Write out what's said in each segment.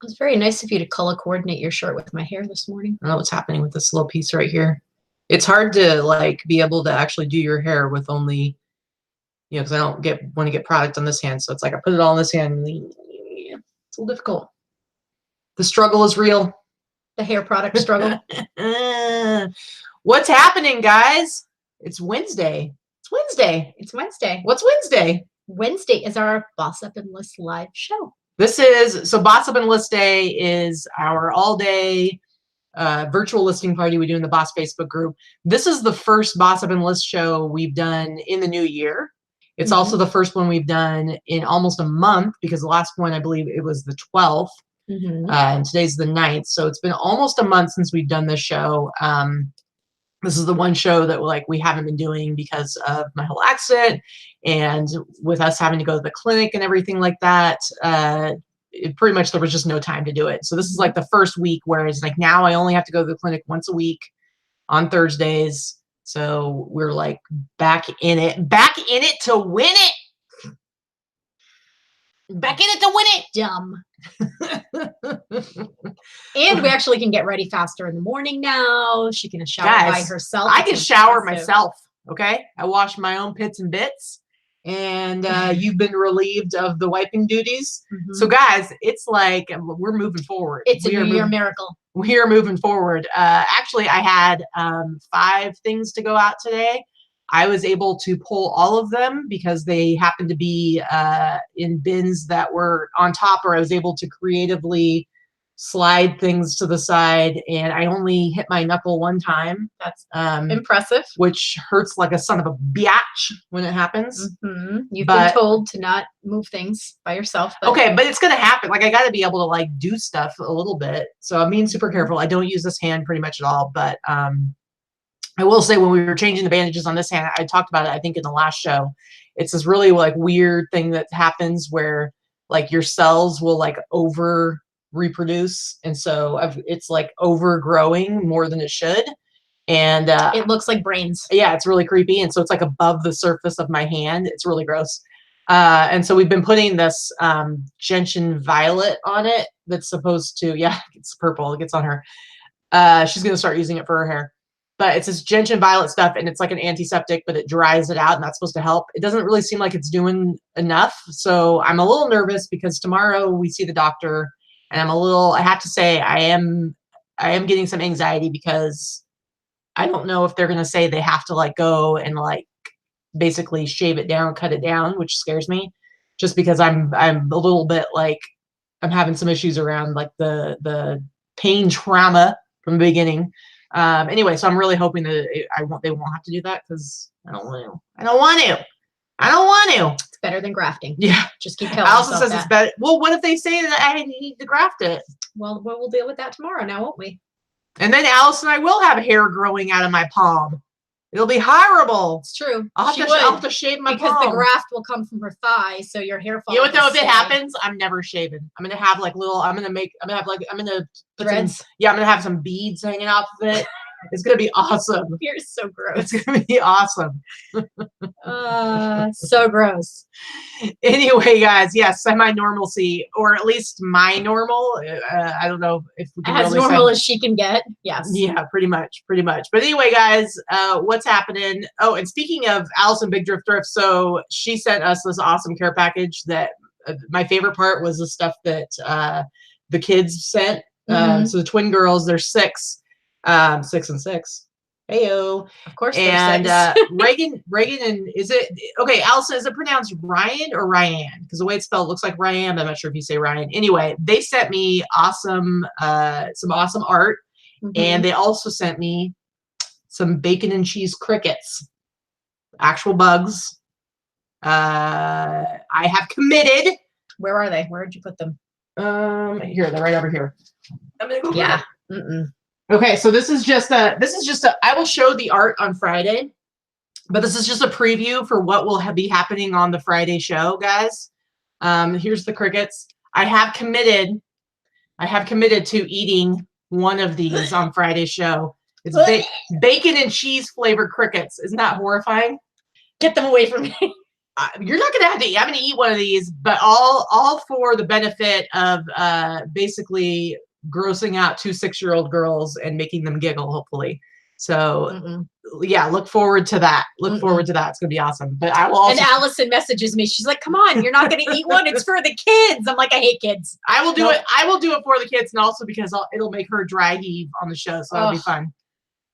was very nice of you to color coordinate your shirt with my hair this morning. I don't know what's happening with this little piece right here. It's hard to like be able to actually do your hair with only, because I don't want to get product on this hand. So it's like I put it all in this hand. It's a little difficult. The struggle is real. The hair product struggle. What's happening, guys? It's Wednesday. It's Wednesday. It's Wednesday. What's Wednesday? Wednesday is our Boss Up and List live show. So Boss Up and List Day is our all-day virtual listing party we do in the Boss Facebook group. This is the first Boss Up and List show we've done in the new year. It's also the first one we've done in almost a month, because the last one, I believe it was the 12th. And today's the 9th. So it's been almost a month since we've done this show. This is the one show that we haven't been doing because of my whole accident, and with us having to go to the clinic and everything like that. Pretty much there was just no time to do it. So this is like the first week, whereas like now I only have to go to the clinic once a week on Thursdays. So we're like back in it to win it. Back in it to win it. Dumb. And we actually can get ready faster in the morning now. She can shower by herself. I can shower myself. Okay. I wash my own pits and bits. And you've been relieved of the wiping duties. So guys, it's like we're moving forward. It's a New Year miracle. We are moving forward. Actually, I had 5 things to go out today. I was able to pull all of them because they happened to be in bins that were on top, or I was able to creatively slide things to the side, and I only hit my knuckle one time. That's impressive. Which hurts like a son of a biatch when it happens. You've been told to not move things by yourself. Okay, but it's going to happen. Like I got to be able to like do stuff a little bit. So I'm being super careful. I don't use this hand pretty much at all, but I will say when we were changing the bandages on this hand, I talked about it, I think, in the last show. It's this really like weird thing that happens where like your cells will like over reproduce. And so it's like overgrowing more than it should. And it looks like brains. Yeah, it's really creepy. And so it's like above the surface of my hand. It's really gross. And so we've been putting this gentian violet on it that's supposed to, it's purple. It gets on her. She's going to start using it for her hair. But it's this gentian violet stuff, and it's like an antiseptic, but it dries it out, and that's supposed to help. It doesn't really seem like it's doing enough. So I'm a little nervous because tomorrow we see the doctor, and I have to say, I am getting some anxiety because I don't know if they're going to say they have to like go and like basically shave it down, cut it down, which scares me just because I'm a little bit like, I'm having some issues around like the pain trauma from the beginning. Anyway, so I'm really hoping that they won't have to do that because I don't want to. It's better than grafting. Yeah. Just keep telling Allison yourself says it's better. Well, what if they say that I need to graft it? Well, we'll deal with that tomorrow now, won't we? And then Allison, I will have hair growing out of my palm. It'll be horrible. It's true. I'll have to shave my palm. Because the graft will come from her thigh, so your hair falls. You know what though? If it happens, I'm never shaving. I'm gonna have like I'm gonna threads. I'm gonna have some beads hanging off of it. It's gonna be awesome. You're so gross. It's gonna be awesome. So gross. Anyway, guys, yes, semi-normalcy, or at least my normal. I don't know if we can as really normal as she can get. Yes. Yeah, pretty much. But anyway, guys, what's happening? Oh, and speaking of Allison Big Drift, so she sent us this awesome care package that my favorite part was the stuff that the kids sent. So the twin girls, they're 6. 6 and 6. Heyo. Of course. And Reagan and is it okay? Allison, is it pronounced Ryan or Ryan? Because the way it's spelled looks like Ryan. I'm not sure if you say Ryan. Anyway, they sent me some awesome art, and they also sent me some bacon and cheese crickets, actual bugs. I have committed. Where are they? Where did you put them? Here, they're right over here. I'm gonna go. Yeah. Okay, so this is just a, I will show the art on Friday, but this is just a preview for what will be happening on the Friday show, guys. Here's the crickets. I have committed to eating one of these on Friday's show. It's bacon and cheese flavored crickets. Isn't that horrifying? Get them away from me. you're not gonna have to eat. I'm gonna eat one of these, but all for the benefit of basically grossing out 2 6-year-old girls and making them giggle, hopefully. So yeah, look forward to that. Look forward to that. It's gonna be awesome. But I will also. And Allison messages me. She's like, "Come on, you're not gonna eat one. It's for the kids." I'm like, I hate kids. I will do it. I will do it for the kids, and also because it'll make her dry heave on the show, so that'll be fun.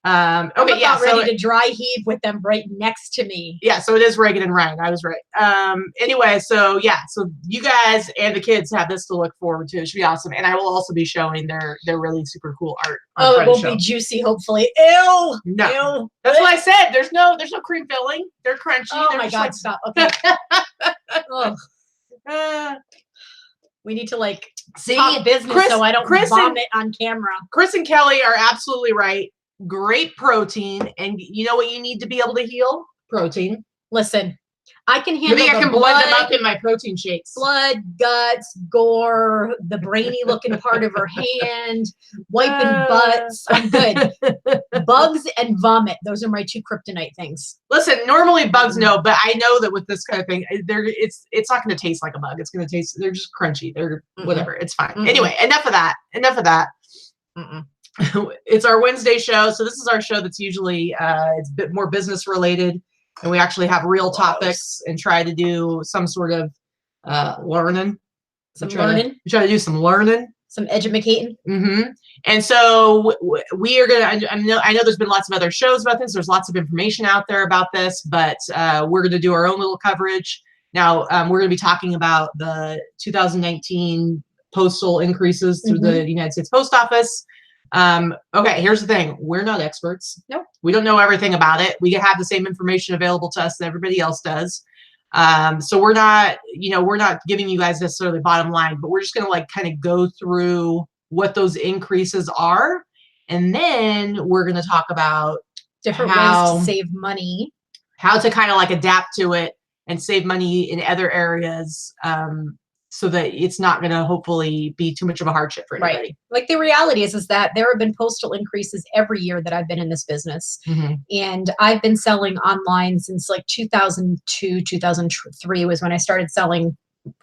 Okay, I'm about ready to dry heave with them right next to me. Yeah, so it is Reagan and Ryan. I was right. Anyway, so yeah, so you guys and the kids have this to look forward to. It should be awesome, and I will also be showing their really super cool art. Oh, it won't be juicy, hopefully. Ew. No, ew. That's what I said. There's no cream filling. They're crunchy. Oh They're my God, stop. Okay. We need to like talk business so I don't vomit on camera. Chris and Kelly are absolutely right. Great protein, and you know what you need to be able to heal? Protein. Listen, I can handle Maybe I can blend them up in my protein shakes. Blood, guts, gore, the brainy looking part of her hand, wiping butts. I'm good. Bugs and vomit. Those are my 2 kryptonite things. Listen, normally bugs no, but I know that with this kind of thing, it's not going to taste like a bug. It's going to taste. They're just crunchy. They're whatever. It's fine. Anyway, enough of that. Enough of that. It's our Wednesday show, so this is our show that's usually it's a bit more business related, and we actually have real topics and try to do some sort of learning. We try to do some learning, some educating. And so we are gonna. I know there's been lots of other shows about this. There's lots of information out there about this, but we're gonna do our own little coverage. Now we're gonna be talking about the 2019 postal increases through the United States Post Office. Okay, here's the thing. We're not experts. Nope. We don't know everything about it. We have the same information available to us that everybody else does. So we're not giving you guys necessarily bottom line, but we're just going to like kind of go through what those increases are. And then we're going to talk about different ways to save money, how to kind of like adapt to it and save money in other areas. So that it's not going to hopefully be too much of a hardship for anybody. Right. Like the reality is that there have been postal increases every year that I've been in this business. And I've been selling online since like 2002, 2003 was when I started selling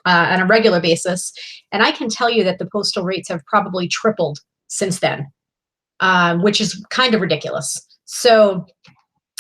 on a regular basis. And I can tell you that the postal rates have probably tripled since then, which is kind of ridiculous. So,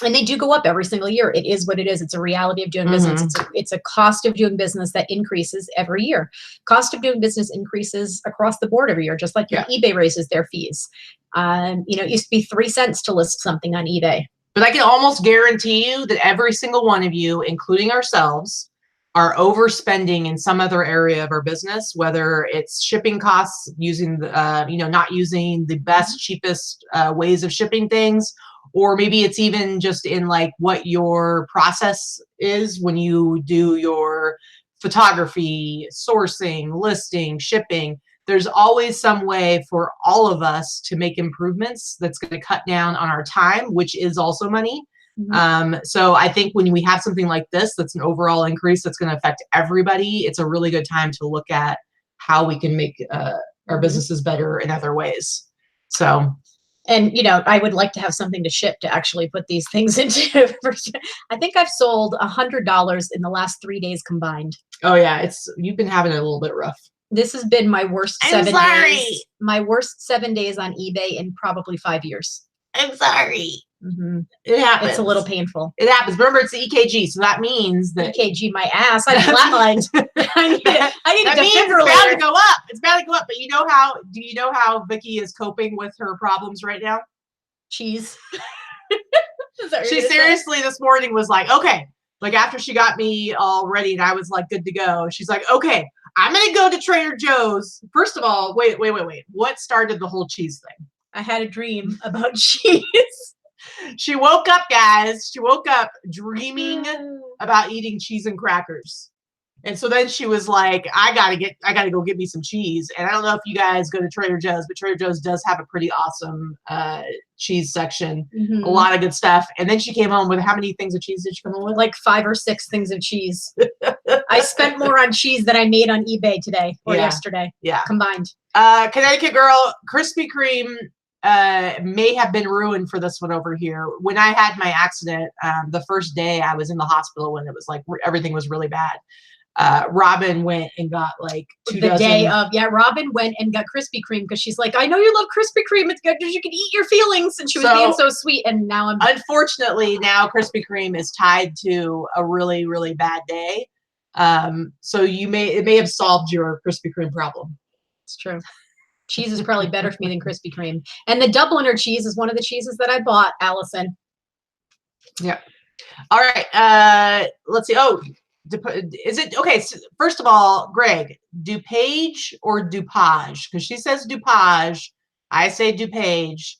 and they do go up every single year. It is what it is. It's a reality of doing business. It's a cost of doing business that increases every year. Cost of doing business increases across the board every year, just like eBay raises their fees. It used to be 3 cents to list something on eBay. But I can almost guarantee you that every single one of you, including ourselves, are overspending in some other area of our business, whether it's shipping costs, using the, not using the best, cheapest ways of shipping things, or maybe it's even just in like what your process is when you do your photography, sourcing, listing, shipping. There's always some way for all of us to make improvements that's going to cut down on our time, which is also money. So I think when we have something like this, that's an overall increase that's going to affect everybody, it's a really good time to look at how we can make our businesses better in other ways. So. And, I would like to have something to ship to actually put these things into. I think I've sold $100 in the last 3 days combined. Oh yeah. You've been having it a little bit rough. This has been my worst 7 days. My worst 7 days on eBay in probably 5 years. I'm sorry. It happens. It's a little painful. It happens. Remember, it's the EKG, so that means that EKG my ass. I flatlined. I need a defibrillator. It's bound to go up. It's bound to go up. But do you know how Vikki is coping with her problems right now? Cheese. She seriously this morning was like, okay, like after she got me all ready and I was like good to go, she's like, okay, I'm gonna go to Trader Joe's. First of all, wait. What started the whole cheese thing? I had a dream about cheese. She woke up, guys. She woke up dreaming about eating cheese and crackers. And so then she was like, I gotta go get me some cheese. And I don't know if you guys go to Trader Joe's, but Trader Joe's does have a pretty awesome cheese section. A lot of good stuff. And then she came home with, how many things of cheese did she come home with? Like 5 or 6 things of cheese. I spent more on cheese than I made on eBay today or yesterday. Yeah. Combined. Connecticut girl, Krispy Kreme may have been ruined for this one over here. When I had my accident, the first day I was in the hospital when it was like everything was really bad. Robin went and got like Robin went and got Krispy Kreme because she's like, I know you love Krispy Kreme. It's good because you can eat your feelings. And she was being so sweet. And now unfortunately, now Krispy Kreme is tied to a really, really bad day. So it may have solved your Krispy Kreme problem. It's true. Cheese is probably better for me than Krispy Kreme. And the Dubliner cheese is one of the cheeses that I bought, Allison. Yeah. All right. Let's see. Oh, is it okay? So first of all, Greg, DuPage or DuPage? Because she says DuPage, I say DuPage.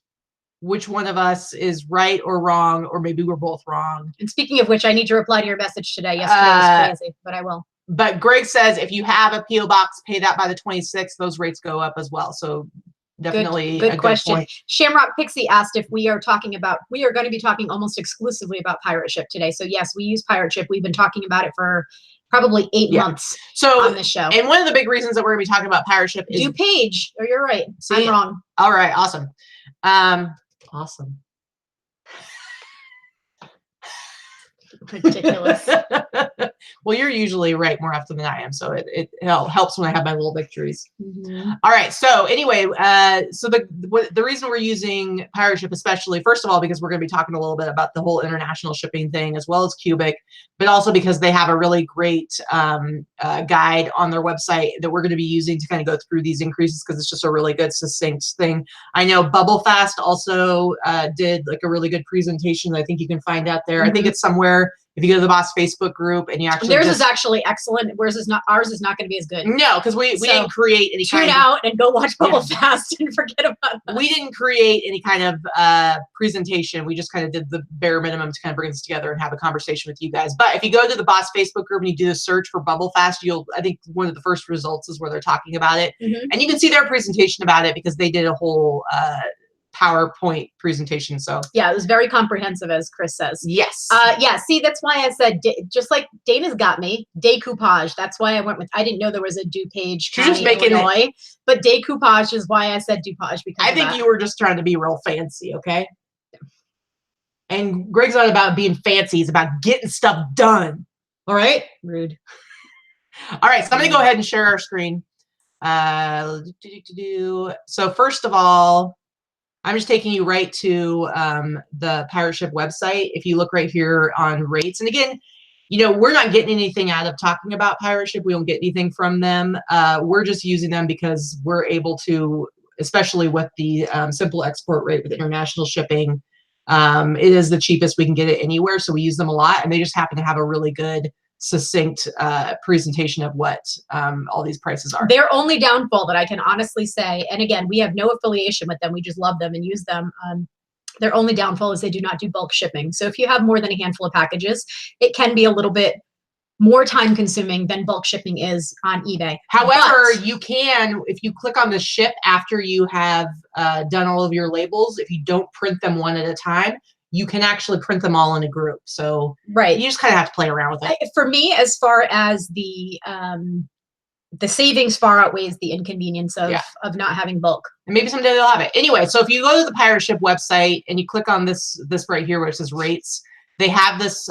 Which one of us is right or wrong, or maybe we're both wrong? And speaking of which, I need to reply to your message today. Yesterday was crazy, but I will. But Greg says if you have a P.O. box, pay that by the 26th, those rates go up as well. So definitely good question. Good Shamrock Pixie asked if we are going to be talking almost exclusively about Pirate Ship today. So yes, we use Pirate Ship. We've been talking about it for probably 8 months on this show. And one of the big reasons that we're going to be talking about Pirate Ship is DuPage. Oh, you're right. See, I'm wrong. All right. Awesome. Awesome. Ridiculous. Well, you're usually right more often than I am, so it helps when I have my little victories. Mm-hmm. All right, so anyway, so the reason we're using Pirate Ship, especially, first of all, because we're going to be talking a little bit about the whole international shipping thing, as well as Cubic, but also because they have a really great guide on their website that we're going to be using to kind of go through these increases, because it's just a really good, succinct thing. I know Bubble Fast also did like a really good presentation that I think you can find out there. Mm-hmm. I think it's somewhere. If you go to the Boss Facebook group and you actually theirs is actually excellent. Ours is not going to be as good. No, because we didn't create any kind of out and go watch Bubble Fast and forget about us. We didn't create any kind of presentation. We just kind of did the bare minimum to kind of bring this together and have a conversation with you guys. But if you go to the Boss Facebook group and you do a search for Bubble Fast, I think one of the first results is where they're talking about it. Mm-hmm. And you can see their presentation about it because they did a whole PowerPoint presentation. So yeah, it was very comprehensive, as Chris says. Yes. Yeah. See, that's why I said just like Dana's got me decoupage. That's why I went with. I didn't know there was a DuPage County, Illinois, but decoupage is why I said DuPage because I think you were just trying to be real fancy, okay? Yeah. And Greg's not about being fancy; he's about getting stuff done. All right. Rude. All right, so I'm gonna go ahead and share our screen. So first of all, I'm just taking you right to the Pirate Ship website. If you look right here on rates, and again, we're not getting anything out of talking about Pirate Ship. We don't get anything from them. We're just using them because we're able to, especially with the simple export rate with international shipping, it is the cheapest we can get it anywhere. So we use them a lot, and they just happen to have a really good, succinct presentation of what all these prices are. Their only downfall that I can honestly say, and again, we have no affiliation with them, we just love them and use them. Their only downfall is they do not do bulk shipping. So if you have more than a handful of packages, it can be a little bit more time consuming than bulk shipping is on eBay. However, you can, if you click on the ship after you have done all of your labels, if you don't print them one at a time, you can actually print them all in a group. So right, you just kind of have to play around with it. For me, as far as the savings far outweighs the inconvenience of not having bulk. And maybe someday they'll have it. Anyway, so if you go to the Pirate Ship website and you click on this right here where it says rates, they have this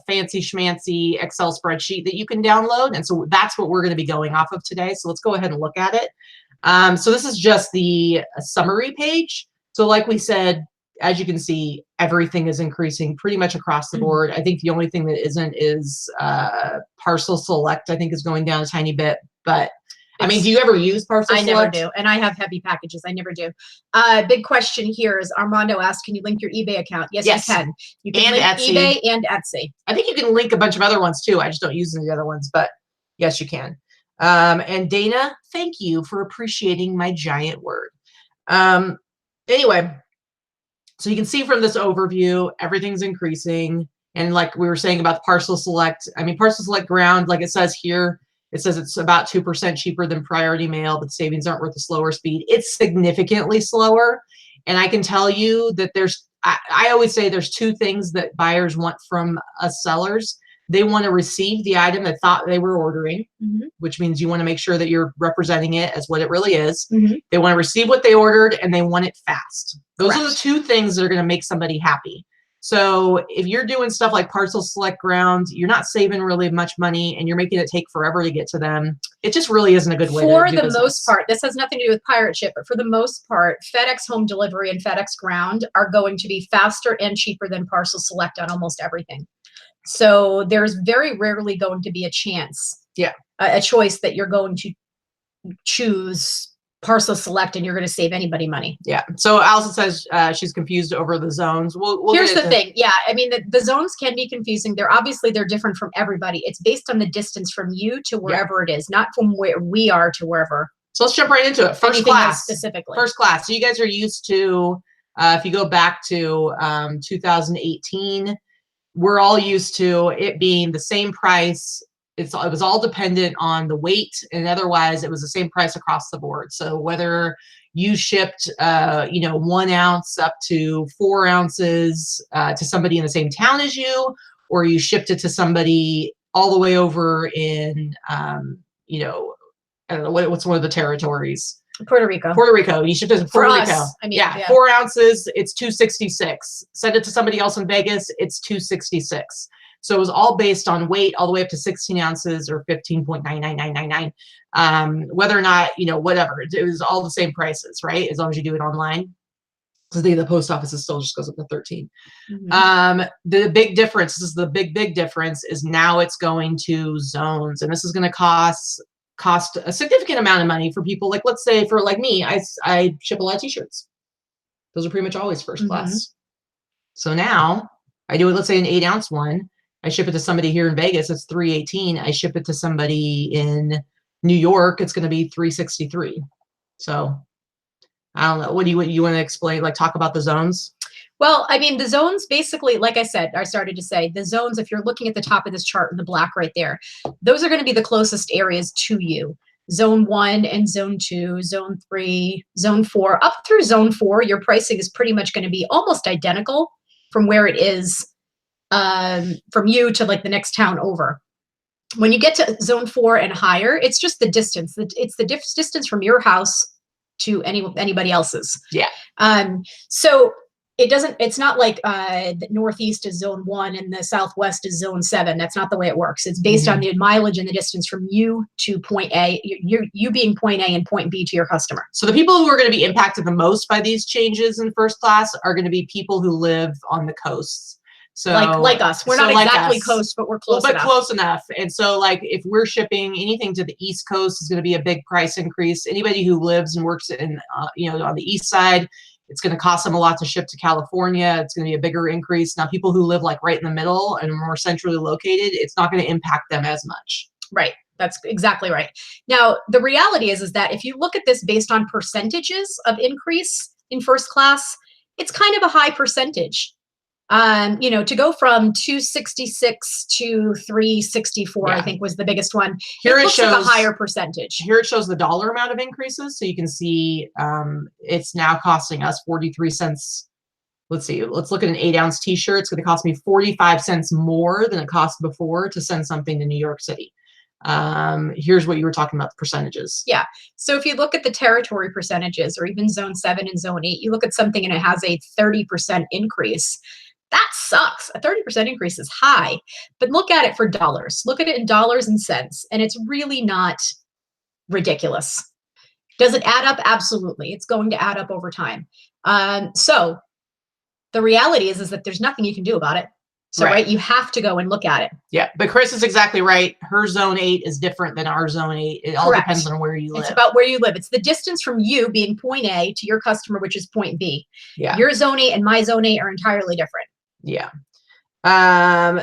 fancy schmancy Excel spreadsheet that you can download. And so that's what we're going to be going off of today. So let's go ahead and look at it. So this is just the summary page. So like we said, as you can see, everything is increasing pretty much across the board. I think the only thing that isn't is Parcel Select, I think, is going down a tiny bit. But, I mean, do you ever use Parcel Select? I never do. And I have heavy packages. I never do. Big question here is Armando asked, can you link your eBay account? Yes, you can. You can link Etsy. eBay and Etsy. I think you can link a bunch of other ones, too. I just don't use any of the other ones. But, yes, you can. And Dana, thank you for appreciating my giant word. Anyway. So you can see from this overview, everything's increasing. And like we were saying about the Parcel Select, I mean, Parcel Select ground, like it says here, it says it's about 2% cheaper than Priority Mail, but savings aren't worth the slower speed. It's significantly slower. And I can tell you that I always say there's two things that buyers want from us sellers. They want to receive the item that thought they were ordering, which means you want to make sure that you're representing it as what it really is. They want to receive what they ordered, and they want it fast. Those are the two things that are going to make somebody happy. So if you're doing stuff like parcel select ground, you're not saving really much money, and you're making it take forever to get to them. It just really isn't a good way to do business. For the most part, this has nothing to do with pirate ship, but for the most part, FedEx home delivery and FedEx ground are going to be faster and cheaper than parcel select on almost everything. So there's very rarely going to be a chance, a choice that you're going to choose parcel select and you're going to save anybody money. Yeah. So Allison says she's confused over the zones. Here's the thing. Yeah. I mean, the zones can be confusing. They're different from everybody. It's based on the distance from you to wherever it is, not from where we are to wherever. So let's jump right into it. First class specifically. First class. So you guys are used to, if you go back to 2018, we're all used to it being the same price. It was all dependent on the weight, and otherwise it was the same price across the board. So whether you shipped, 1 ounce up to 4 ounces to somebody in the same town as you, or you shipped it to somebody all the way over in, I don't know, what's one of the territories? Puerto Rico. You shipped it to Puerto Rico. I mean, 4 ounces, it's $266. Send it to somebody else in Vegas, it's $266. So it was all based on weight, all the way up to 16 ounces or 15.99999. Whether or not, whatever, it was all the same prices, right? As long as you do it online. Because the post office still just goes up to 13. The big difference, this is the big difference, is now it's going to zones, and this is going to cost a significant amount of money for people. Like, let's say for like me, I ship a lot of t-shirts. Those are pretty much always first class. So now I do it, let's say an 8 ounce one. I ship it to somebody here in Vegas, it's $318. I ship it to somebody in New York, it's going to be $363. So I don't know. What do you want to explain? Like, talk about the zones? Well, I mean, the zones basically, like I said, I started to say the zones, if you're looking at the top of this chart in the black right there, those are going to be the closest areas to you. Zone 1 and Zone 2, Zone 3, Zone 4. Up through Zone 4, your pricing is pretty much going to be almost identical from where it is from you to like the next town over. When you get to Zone 4 and higher, it's just the distance. It's the distance from your house to anybody else's. Yeah. So it's not like the Northeast is Zone 1 and the Southwest is Zone 7. That's not the way it works. It's based on the mileage and the distance from you to point A, you being point A and point B to your customer. So the people who are going to be impacted the most by these changes in first class are going to be people who live on the coasts. So like us, we're not exactly coast, but we're close enough. But close enough. And so like if we're shipping anything to the East Coast, is going to be a big price increase. Anybody who lives and works in, on the East side, it's going to cost them a lot to ship to California. It's going to be a bigger increase. Now, people who live like right in the middle and are more centrally located, it's not going to impact them as much. Right. That's exactly right. Now, the reality is that if you look at this based on percentages of increase in first class, it's kind of a high percentage. To go from 266 to 364, I think was the biggest one. Here it shows like a higher percentage. Here it shows the dollar amount of increases. So you can see it's now costing us 43 cents. Let's see. Let's look at an 8 ounce t-shirt. It's going to cost me 45 cents more than it cost before to send something to New York City. Here's what you were talking about, the percentages. Yeah. So if you look at the territory percentages or even Zone 7 and Zone 8, you look at something and it has a 30% increase. That sucks. A 30% increase is high, but look at it for dollars. Look at it in dollars and cents, and it's really not ridiculous. Does it add up? Absolutely. It's going to add up over time. So the reality is that there's nothing you can do about it. So, right, you have to go and look at it. Yeah, but Chris is exactly right. Her Zone 8 is different than our Zone 8. It all depends on where you live. It's about where you live. It's the distance from you being point A to your customer, which is point B. Yeah. Your Zone 8 and my Zone 8 are entirely different. Yeah.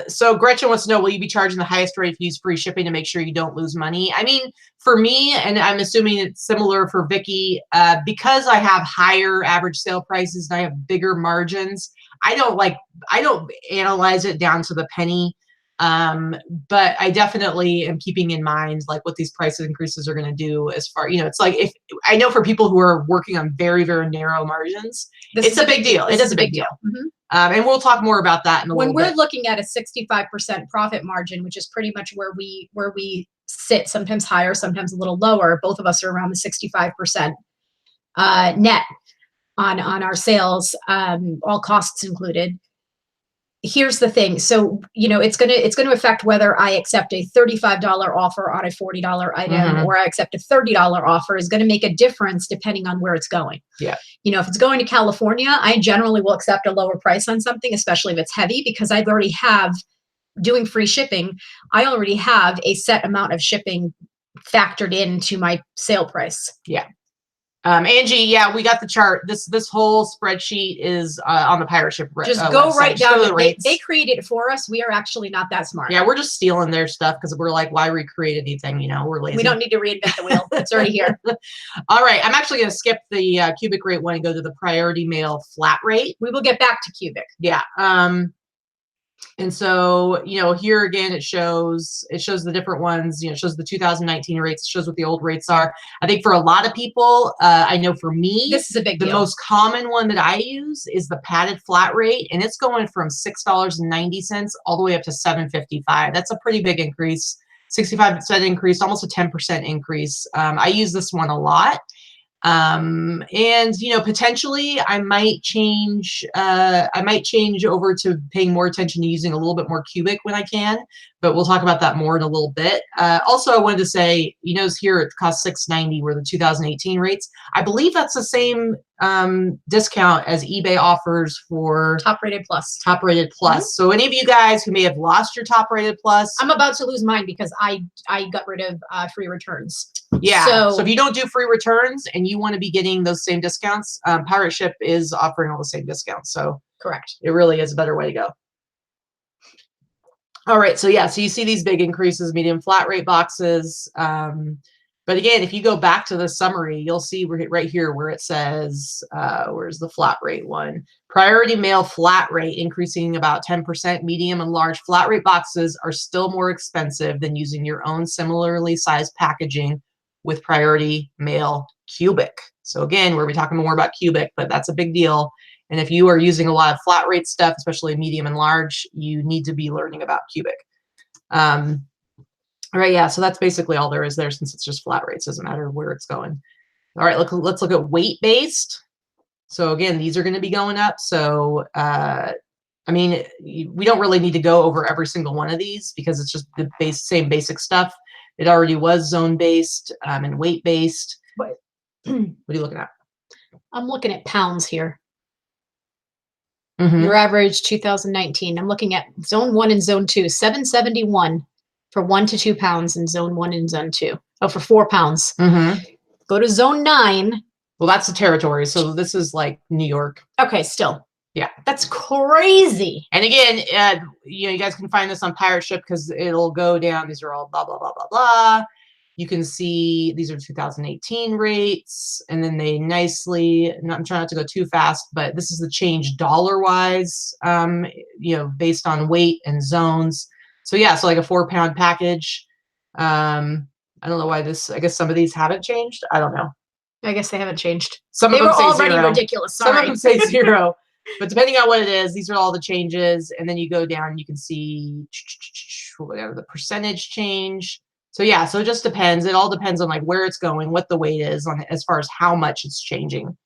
So Gretchen wants to know, will you be charging the highest rate if you use free shipping to make sure you don't lose money? I mean, for me, and I'm assuming it's similar for Vikki, because I have higher average sale prices and I have bigger margins, I don't analyze it down to the penny. But I definitely am keeping in mind like what these price increases are going to do as far, it's like, if I know for people who are working on very, very narrow margins, it's a big deal. It is a big deal. And we'll talk more about that in a little bit. When we're looking at a 65% profit margin, which is pretty much where we sit, sometimes higher, sometimes a little lower. Both of us are around the 65% net on our sales, all costs included. Here's the thing. So, it's going to affect whether I accept a $35 offer on a $40 item or I accept a $30 offer is going to make a difference depending on where it's going. Yeah. If it's going to California, I generally will accept a lower price on something, especially if it's heavy, because I've already have doing free shipping. I already have a set amount of shipping factored into my sale price. Yeah. Angie, yeah, we got the chart. This whole spreadsheet is on the pirate ship. Just go website. right Just down. go to the rates. They created it for us. We are actually not that smart. Yeah, we're just stealing their stuff because we're like, why recreate anything? We're lazy. We don't need to reinvent the wheel. It's already here. All right, I'm actually going to skip the cubic rate one and go to the priority mail flat rate. We will get back to cubic. Yeah. And so, here again, it shows the different ones, it shows the 2019 rates, it shows what the old rates are. I think for a lot of people, I know for me, this is a big deal. The most common one that I use is the padded flat rate, and it's going from $6.90 all the way up to $7.55. That's a pretty big increase, 65% increase, almost a 10% increase. I use this one a lot. And potentially I might change over to paying more attention to using a little bit more cubic when I can, but we'll talk about that more in a little bit. Also, I wanted to say, here it costs $6.90 were the 2018 rates. I believe that's the same discount as eBay offers for top rated plus. So any of you guys who may have lost your top rated plus, I'm about to lose mine because I got rid of free returns. Yeah. So if you don't do free returns and you want to be getting those same discounts, Pirate Ship is offering all the same discounts. So correct. It really is a better way to go. All right. So yeah, so you see these big increases, medium flat rate boxes. But again, if you go back to the summary, you'll see right here where it says, where's the flat rate one? Priority mail flat rate increasing about 10%. Medium and large flat rate boxes are still more expensive than using your own similarly sized packaging with priority mail cubic. So again, we'll be talking more about cubic, but that's a big deal. And if you are using a lot of flat rate stuff, especially medium and large, you need to be learning about cubic. All right, yeah, so that's basically all there is there since it's just flat rates. Doesn't matter where it's going. All right, let's look at weight-based. So again, these are going to be going up. So, I mean, we don't really need to go over every single one of these because it's just the same basic stuff. It already was zone-based and weight-based. What are you looking at? I'm looking at pounds here. Mm-hmm. Your average 2019. I'm looking at zone 1 and zone 2, 771 for 1 to 2 pounds in zone 1 and zone 2. Oh, for 4 pounds. Mm-hmm. Go to zone 9. Well, that's the territory. So this is like New York. Okay, still. Yeah. That's crazy. And again, you guys can find this on Pirate Ship because it'll go down. These are all blah, blah, blah, blah, blah. You can see these are 2018 rates, and then they nicely, I'm trying not to go too fast, but this is the change dollar-wise, based on weight and zones. So yeah, so like a 4-pound package. I don't know why I guess some of these haven't changed. I don't know. I guess they haven't changed. Some of them say already 0. ridiculous. Sorry. Some of them say 0. But depending on what it is, these are all the changes. And then you go down, you can see whatever the percentage change. So yeah, so it just depends. It all depends on like where it's going, what the weight is on as far as how much it's changing.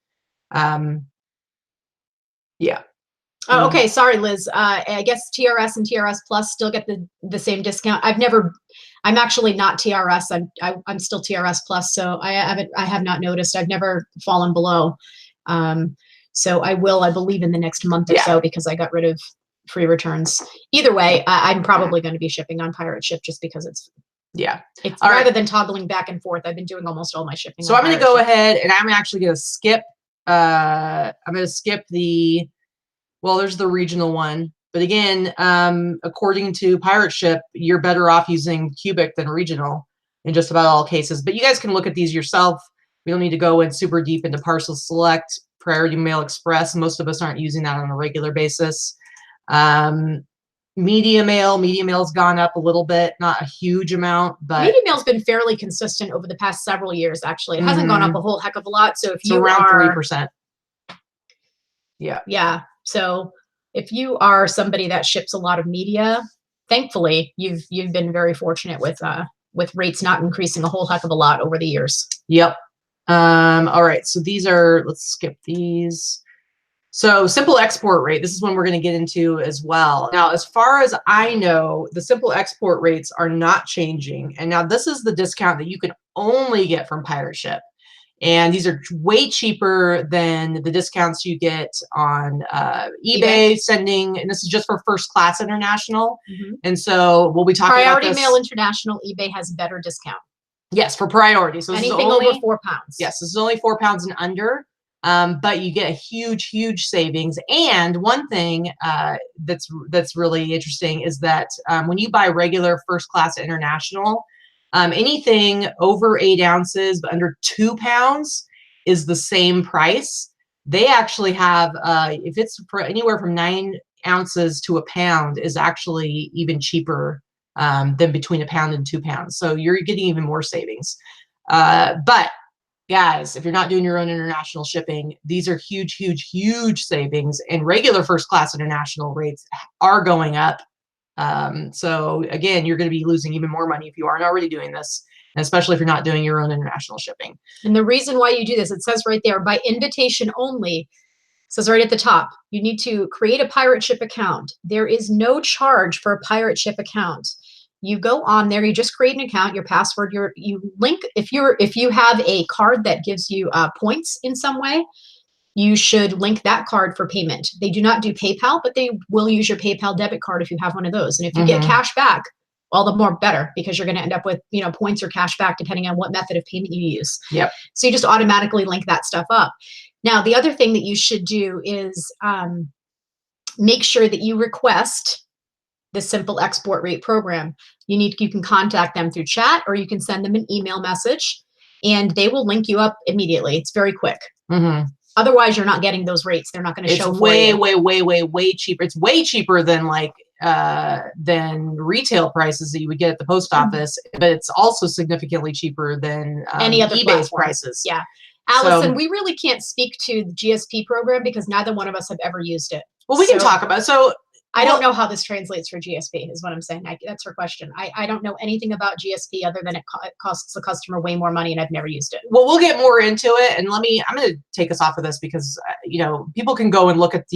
Yeah. Oh, okay. Sorry, Liz. I guess TRS and TRS Plus still get the same discount. I'm actually not TRS. I'm still TRS Plus. So I have not noticed. I've never fallen below. So I will, I believe, in the next month or so because I got rid of free returns. Either way, I'm probably going to be shipping on Pirate Ship just because it's rather than toggling back and forth. I've been doing almost all my shipping. So I'm going to go ahead and I'm actually going to skip. I'm going to skip there's the regional one. But again, according to Pirate Ship, you're better off using cubic than regional in just about all cases. But you guys can look at these yourself. We don't need to go in super deep into Parcel Select, Priority Mail Express. Most of us aren't using that on a regular basis. Media mail's gone up a little bit, not a huge amount, but media mail's been fairly consistent over the past several years. Actually, it hasn't gone up a whole heck of a lot. So if you around 3%, yeah. So if you are somebody that ships a lot of media, thankfully you've been very fortunate with rates not increasing a whole heck of a lot over the years. Yep. All right. So these are, let's skip these. So simple export rate, this is one we're going to get into as well. Now, as far as I know, the simple export rates are not changing. And now this is the discount that you can only get from Pirate Ship. And these are way cheaper than the discounts you get on eBay sending. And this is just for first class international. And so we'll be talking Priority about this. Mail International, eBay has a better discount. Yes, for priority. So anything this is only, over 4 pounds. Yes, this is only 4 pounds and under. But you get a huge, huge savings. And one thing that's really interesting is that when you buy regular first class international, anything over 8 ounces but under 2 pounds is the same price. They actually have, if it's for anywhere from 9 ounces to a pound, is actually even cheaper than between a pound and 2 pounds. So you're getting even more savings. But guys, if you're not doing your own international shipping, these are huge, huge, huge savings, and regular first class international rates are going up. So again, you're going to be losing even more money if you aren't already doing this, and especially if you're not doing your own international shipping. And the reason why you do this, it says right there, by invitation only. It says right at the top, you need to create a Pirate Ship account. There is no charge for a Pirate Ship account. You go on there, you just create an account, your password, you link, if you have a card that gives you points in some way, you should link that card for payment. They do not do PayPal, but they will use your PayPal debit card if you have one of those. And if you get cash back, all the more better, because you're going to end up with, points or cash back depending on what method of payment you use. Yep. So you just automatically link that stuff up. Now, the other thing that you should do is make sure that you request the simple export rate program. You can contact them through chat, or you can send them an email message, and they will link you up immediately. It's very quick. Otherwise, you're not getting those rates. They're not going to show for you. Way cheaper. It's way cheaper than than retail prices that you would get at the post office, but it's also significantly cheaper than any other eBay's prices. Yeah. Allison, we really can't speak to the GSP program because neither one of us have ever used it. Well, we can talk about it. I don't know how this translates for GSP is what I'm saying. That's her question. I don't know anything about GSP other than it costs the customer way more money, and I've never used it. Well, we'll get more into it, and I'm going to take us off of this because people can go and look at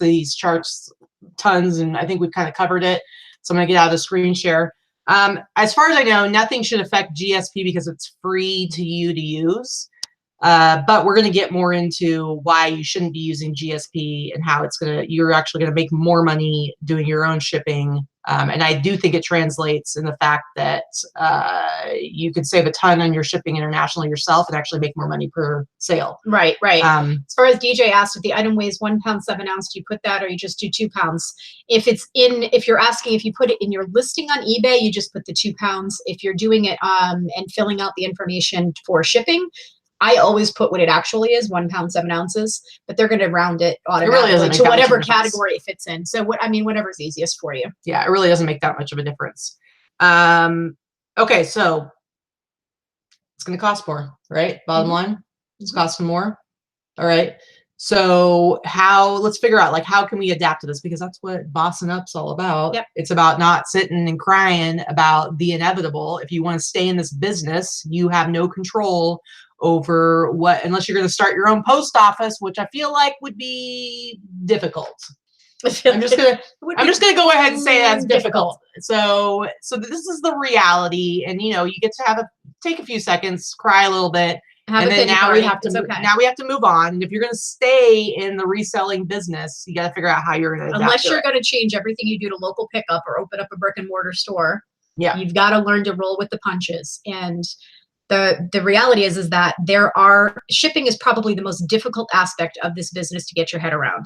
these charts tons, and I think we've kind of covered it. So I'm going to get out of the screen share. As far as I know, nothing should affect GSP because it's free to you to use. But we're going to get more into why you shouldn't be using GSP and how you're actually going to make more money doing your own shipping. And I do think it translates in the fact that you could save a ton on your shipping internationally yourself and actually make more money per sale. Right. As far as DJ asked, if the item weighs 1 pound 7 ounce, do you put that, or you just do 2 pounds? If you're asking if you put it in your listing on eBay, you just put the 2 pounds. If you're doing it and filling out the information for shipping, I always put what it actually is, 1 pound 7 ounces, but they're going to round it automatically to whatever category it fits in. So whatever's easiest for you. Yeah, it really doesn't make that much of a difference. Okay, so it's going to cost more, right? Bottom line, it's costing more. All right. So let's figure out how can we adapt to this, because that's what bossing up's all about. Yep. It's about not sitting and crying about the inevitable. If you want to stay in this business, you have no control over unless you're going to start your own post office, which I feel like would be difficult. I'm just gonna go ahead and say that's difficult. So this is the reality, and you get to take a few seconds, cry a little bit, and then now we have to move on. And if you're gonna stay in the reselling business, you got to figure out how you're gonna adapt. Unless you're gonna change everything you do to local pickup or open up a brick and mortar store, you've got to learn to roll with the punches. And the reality is that shipping is probably the most difficult aspect of this business to get your head around.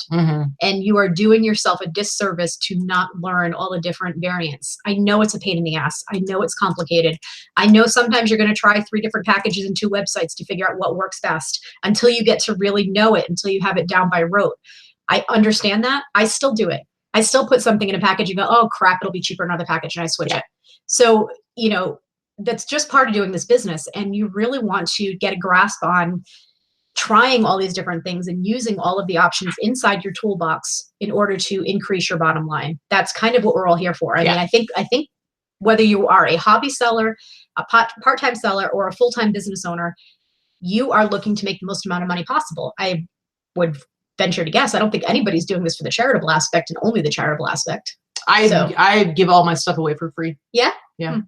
And you are doing yourself a disservice to not learn all the different variants. I know it's a pain in the ass. I know it's complicated. I know sometimes you're going to try 3 different packages and 2 websites to figure out what works best until you get to really know it, until you have it down by rote. I understand that. I still do it. I still put something in a package and go, oh crap, it'll be cheaper in another package, and I switch it. So, that's just part of doing this business. And you really want to get a grasp on trying all these different things and using all of the options inside your toolbox in order to increase your bottom line. That's kind of what we're all here for. I mean, I think whether you are a hobby seller, a part-time seller, or a full-time business owner, you are looking to make the most amount of money possible. I would venture to guess, I don't think anybody's doing this for the charitable aspect and only the charitable aspect. I give all my stuff away for free. Yeah? Yeah.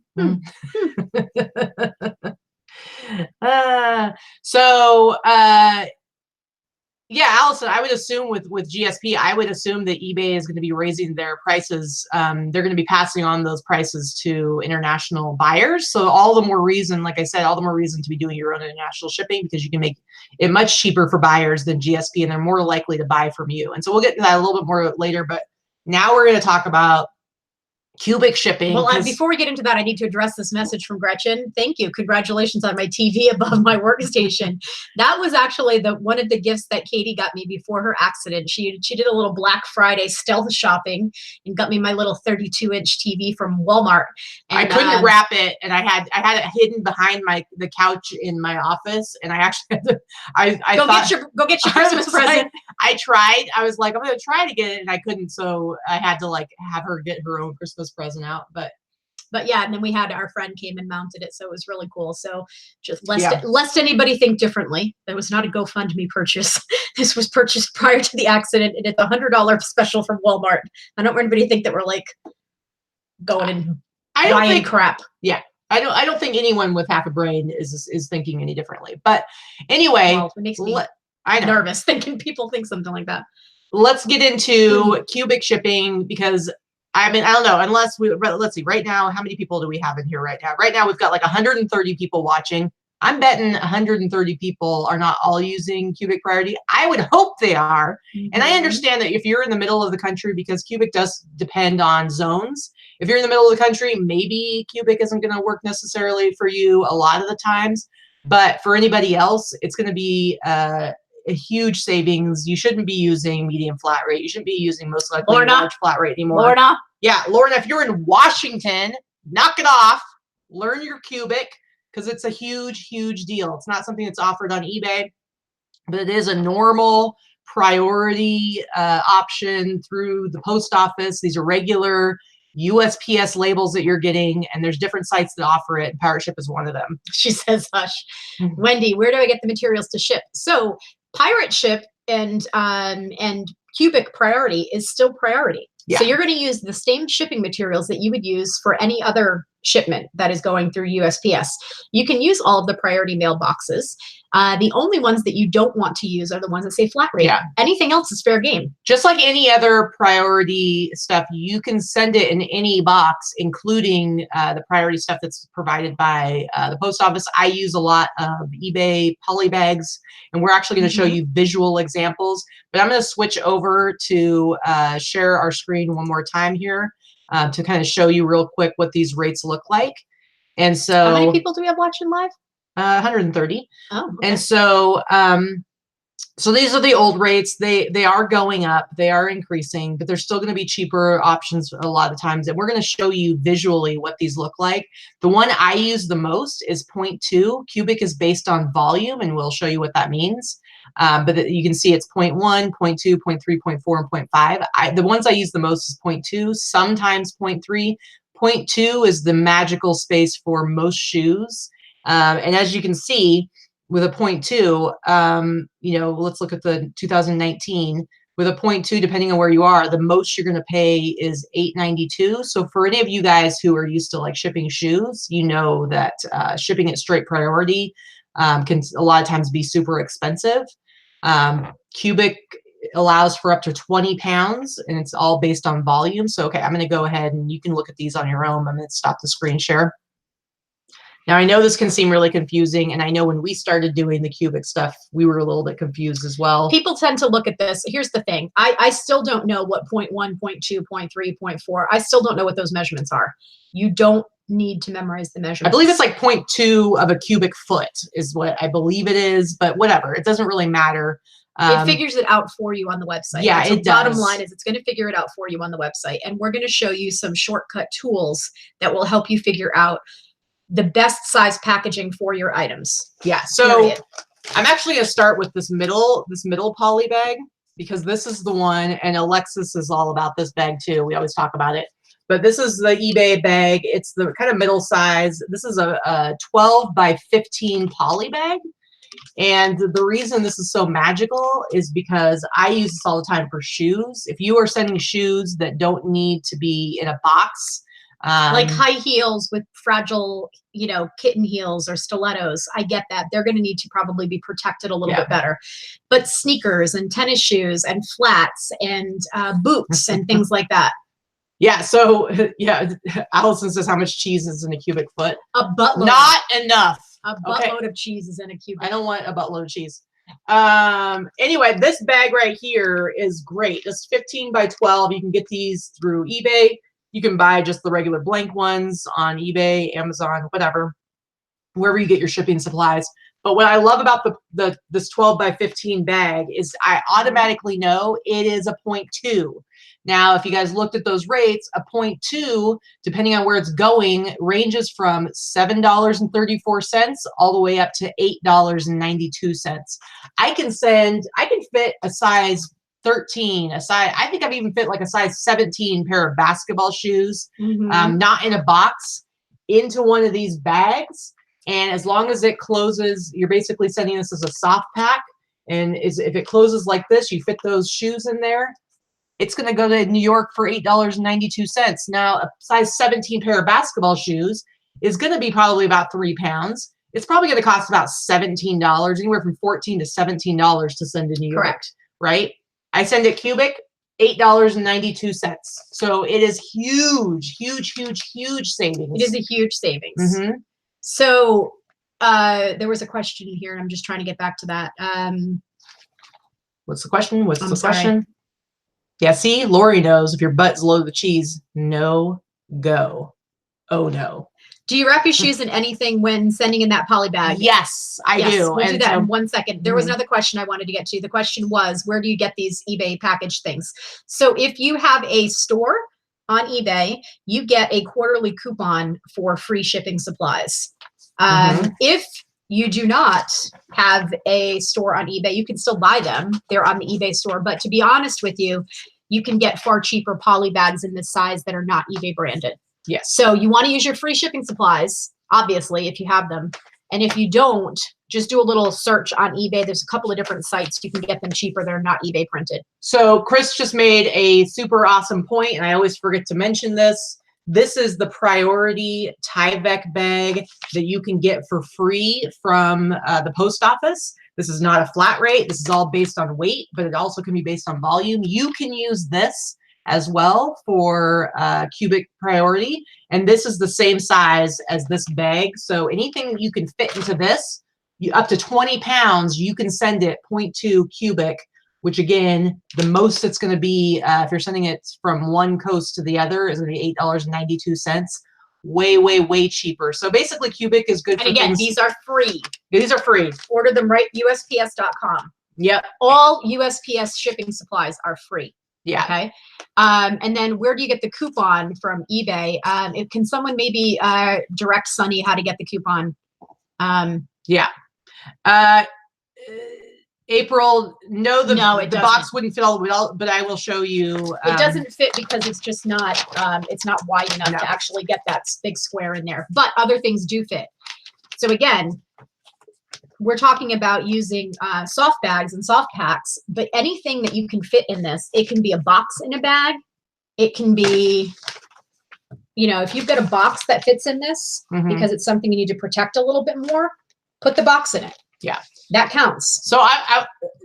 Yeah, Allison, I would assume with GSP, I would assume that eBay is going to be raising their prices. They're going to be passing on those prices to international buyers. So all the more reason, like I said, all the more reason to be doing your own international shipping, because you can make it much cheaper for buyers than GSP, and they're more likely to buy from you. And so we'll get to that a little bit more later, but now we're going to talk about cubic shipping. Well, before we get into that, I need to address this message from Gretchen. Thank you. Congratulations on my TV above my workstation. That was actually one of the gifts that Katie got me before her accident. She did a little Black Friday stealth shopping and got me my little 32-inch TV from Walmart. And I couldn't wrap it, and I had it hidden behind the couch in my office, and I actually had to. Go get your Christmas present. I tried. I was like, I'm going to try to get it, and I couldn't. So I had to have her get her own Christmas present out. But yeah, and then we had our friend came and mounted it, so it was really cool. So just lest anybody think differently, that was not a GoFundMe purchase. This was purchased prior to the accident, and it's $100 special from Walmart. I don't want anybody to think that we're like going and buying crap. Yeah. I don't think anyone with half a brain is thinking any differently. But anyway, well, it makes me nervous thinking people think something like that. Let's get into cubic shipping, because I mean, I don't know, let's see, right now, how many people do we have in here right now? Right now, we've got like 130 people watching. I'm betting 130 people are not all using cubic priority. I would hope they are. And I understand that if you're in the middle of the country, because cubic does depend on zones. If you're in the middle of the country, maybe cubic isn't going to work necessarily for you a lot of the times. But for anybody else, it's going to be a huge savings. You shouldn't be using medium flat rate. You shouldn't be using most likely large flat rate anymore. Lorna. Yeah, Lorna, if you're in Washington, knock it off. Learn your cubic, because it's a huge, huge deal. It's not something that's offered on eBay, but it is a normal priority option through the post office. These are regular USPS labels that you're getting, and there's different sites that offer it. Pirate Ship is one of them. She says, hush. Wendy, where do I get the materials to ship? So Pirate Ship and cubic priority is still priority. Yeah. So you're going to use the same shipping materials that you would use for any other shipment that is going through USPS. You can use all of the priority mailboxes. The only ones that you don't want to use are the ones that say flat rate. Yeah. Anything else is fair game. Just like any other priority stuff, you can send it in any box, including the priority stuff that's provided by the post office. I use a lot of eBay poly bags, and we're actually going to show you visual examples. But I'm going to switch over to share our screen one more time here to kind of show you real quick what these rates look like. And so, how many people do we have watching live? 130. Oh, okay. And so, so these are the old rates. They are going up. They are increasing, but there's still going to be cheaper options a lot of times. And we're going to show you visually what these look like. The one I use the most is 0.2. Cubic is based on volume, and we'll show you what that means. But you can see it's 0.1, 0.2, 0.3, 0.4, and 0.5. The ones I use the most is 0.2, sometimes 0.3. 0.2 is the magical space for most shoes. And as you can see, with a 0.2, you know, let's look at the 2019. With a 0.2, depending on where you are, the most you're going to pay is $8.92. So for any of you guys who are used to like shipping shoes, you know that shipping it straight priority can a lot of times be super expensive. Cubic allows for up to 20 pounds, and it's all based on volume. So, okay, I'm going to go ahead and you can look at these on your own. I'm going to stop the screen share. Now, I know this can seem really confusing, and I know when we started doing the cubic stuff, we were a little bit confused as well. People tend to look at this. Here's the thing. I still don't know what 0.1, 0.2, 0.3, 0.4. I still don't know what those measurements are. You don't need to memorize the measurements. I believe it's like 0.2 of a cubic foot is what I believe it is, but whatever. It doesn't really matter. It figures it out for you on the website. Yeah, it does. Bottom line is it's going to figure it out for you on the website. And we're going to show you some shortcut tools that will help you figure out the best size packaging for your items. Yeah. So I'm actually going to start with this middle poly bag, because this is the one, and Alexis is all about this bag too. We always talk about it. But this is the eBay bag. It's the kind of middle size. This is a 12 by 15 poly bag. And the reason this is so magical is because I use this all the time for shoes. If you are sending shoes that don't need to be in a box, like high heels with fragile, you know, kitten heels or stilettos, I get that. They're going to need to probably be protected a little bit better. But sneakers and tennis shoes and flats and boots and things like that. Yeah, so, yeah, Allison says how much cheese is in a cubic foot? A buttload. Not enough. A buttload of cheese is in a cubic. I don't want a buttload of cheese. Anyway, this bag right here is great. It's 15 by 12. You can get these through eBay. You can buy just the regular blank ones on eBay, Amazon, whatever, wherever you get your shipping supplies. But what I love about this 12 by 15 bag is I automatically know it is a 0.2. Now, if you guys looked at those rates, a 0.2, depending on where it's going, ranges from $7.34 all the way up to $8.92. I can fit a size 13, I think I've even fit like a size 17 pair of basketball shoes, not in a box, into one of these bags. And as long as it closes, you're basically sending this as a soft pack. And if it closes like this, you fit those shoes in there. It's going to go to New York for $8.92. Now, a size 17 pair of basketball shoes is going to be probably about 3 pounds. It's probably going to cost about $17, anywhere from $14 to $17 to send to New York. Correct. Right? I send it cubic, $8.92. So it is huge, huge, huge, huge savings. It is a huge savings. So there was a question here, and I'm just trying to get back to that. What's the question? What's the question? Yeah, see, Lori knows if your butt's loaded with cheese, no go. Oh no. Do you wrap your shoes in anything when sending in that poly bag? Yes, I do. We'll do that in 1 second. There was another question I wanted to get to. The question was, where do you get these eBay package things? So if you have a store on eBay, you get a quarterly coupon for free shipping supplies. If you do not have a store on eBay, you can still buy them. They're on the eBay store. But to be honest with you, you can get far cheaper poly bags in this size that are not eBay branded. Yes. So you want to use your free shipping supplies, obviously, if you have them. And if you don't, just do a little search on eBay. There's a couple of different sites you can get them cheaper. They're not eBay printed. So Chris just made a super awesome point, and I always forget to mention this. This is the priority Tyvek bag that you can get for free from the post office. This is not a flat rate. This is all based on weight, but it also can be based on volume. You can use this as well for cubic priority. And this is the same size as this bag. So anything that you can fit into this, up to 20 pounds, you can send it 0.2 cubic, which again, the most it's going to be, if you're sending it from one coast to the other, is going to be $8.92. Way, way, way cheaper. So basically cubic is good. And again, these are free. These are free. Order them right, USPS.com. Yep. All USPS shipping supplies are free. Yeah. Okay. And then where do you get the coupon from eBay? Can someone maybe direct Sunny how to get the coupon? Yeah. April, the box wouldn't fit all, but I will show you. It doesn't fit because it's just not, it's not wide enough to actually get that big square in there. But other things do fit. So again, we're talking about using soft bags and soft packs, but anything that you can fit in this, it can be a box in a bag. It can be, you know, if you've got a box that fits in this, because it's something you need to protect a little bit more, put the box in it. Yeah. That counts. So